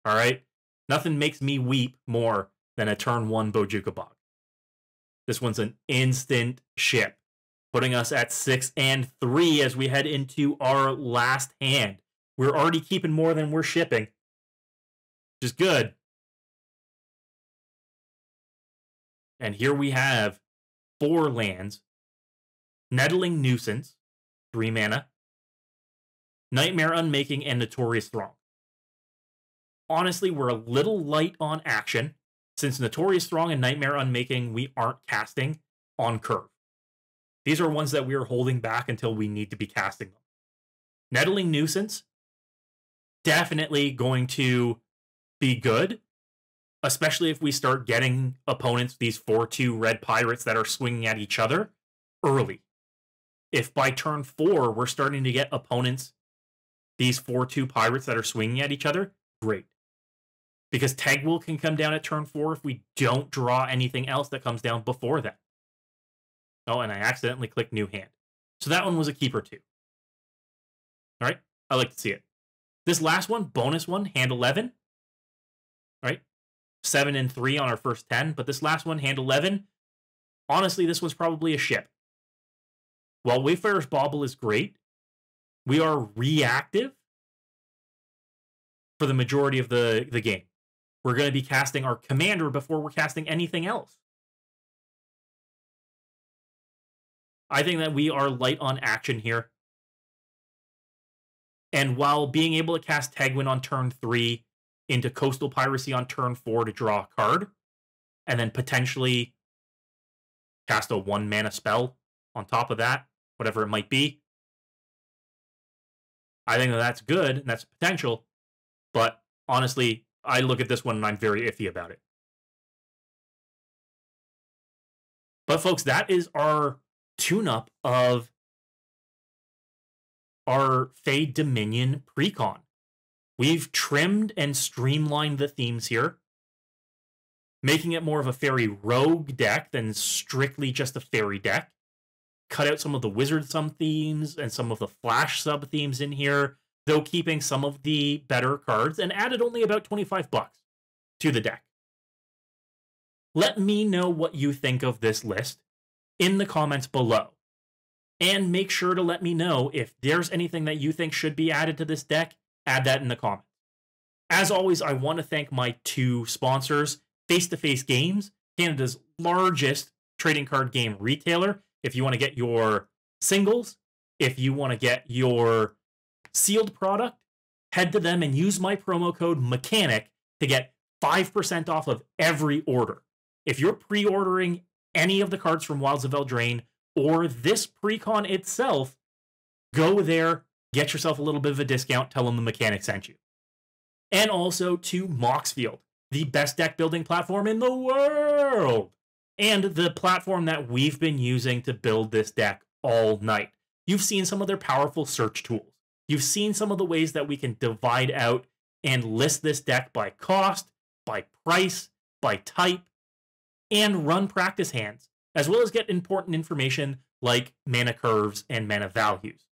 All right? Nothing makes me weep more than a turn 1 Bojuka Bog. This one's an instant ship, putting us at 6-3 as we head into our last hand. We're already keeping more than we're shipping, which is good. And here we have 4 lands. Nettling Nuisance, 3 mana. Nightmare Unmaking, and Notorious Throng. Honestly, we're a little light on action. Since Notorious Throng and Nightmare Unmaking, we aren't casting on curve. These are ones that we are holding back until we need to be casting them. Nettling Nuisance, definitely going to be good, especially if we start getting opponents, these 4/2 red pirates that are swinging at each other early. If by turn 4 we're starting to get opponents, these 4/2 pirates that are swinging at each other, great. Because Tegwil can come down at turn 4 if we don't draw anything else that comes down before that. Oh, and I accidentally clicked New Hand. So that one was a keeper too. All right, I like to see it. This last one, bonus one, hand 11. All right, 7-3 on our first 10, but this last one, hand 11, honestly, this one's probably a ship. While Wayfarer's Bauble is great, we are reactive for the majority of the game. We're going to be casting our commander before we're casting anything else. I think that we are light on action here. And while being able to cast Tegwin on turn 3 into Coastal Piracy on turn 4 to draw a card, and then potentially cast a 1 mana spell on top of that, whatever it might be, I think that that's good, and that's potential, but honestly, I look at this one and I'm very iffy about it. But folks, that is our tune-up of our Fae Dominion Precon. We've trimmed and streamlined the themes here, making it more of a fairy rogue deck than strictly just a fairy deck. Cut out some of the wizard sub-themes and some of the flash sub-themes in here, though keeping some of the better cards, and added only about $25 to the deck. Let me know what you think of this list in the comments below. And make sure to let me know if there's anything that you think should be added to this deck, add that in the comments. As always, I want to thank my 2 sponsors, Face to Face Games, Canada's largest trading card game retailer. If you want to get your singles, if you want to get your sealed product, head to them and use my promo code MECHANIC to get 5% off of every order. If you're pre-ordering any of the cards from Wilds of Eldraine or this Precon itself, go there, get yourself a little bit of a discount, tell them the Mechanic sent you. And also to Moxfield, the best deck building platform in the world, and the platform that we've been using to build this deck all night. You've seen some of their powerful search tools. You've seen some of the ways that we can divide out and list this deck by cost, by price, by type, and run practice hands, as well as get important information like mana curves and mana values.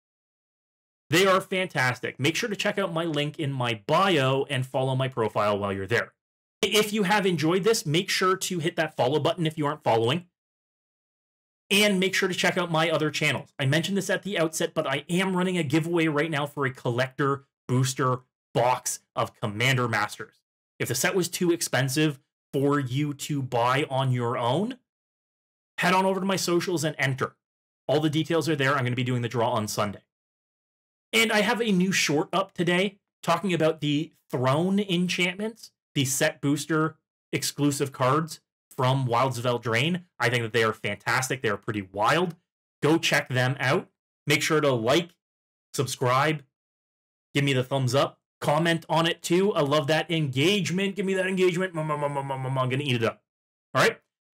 They are fantastic. Make sure to check out my link in my bio and follow my profile while you're there. If you have enjoyed this, make sure to hit that follow button if you aren't following. And make sure to check out my other channels. I mentioned this at the outset, but I am running a giveaway right now for a collector booster box of Commander Masters. If the set was too expensive, for you to buy on your own, head on over to my socials and enter. All the details are there. I'm going to be doing the draw on Sunday. And I have a new short up today talking about the Throne enchantments, the set booster exclusive cards from Wilds of Eldraine. I think that they are fantastic. They are pretty wild. Go check them out. Make sure to like, subscribe, give me the thumbs up, comment on it too. I love that engagement. Give me that engagement. I'm going to eat it up. All right.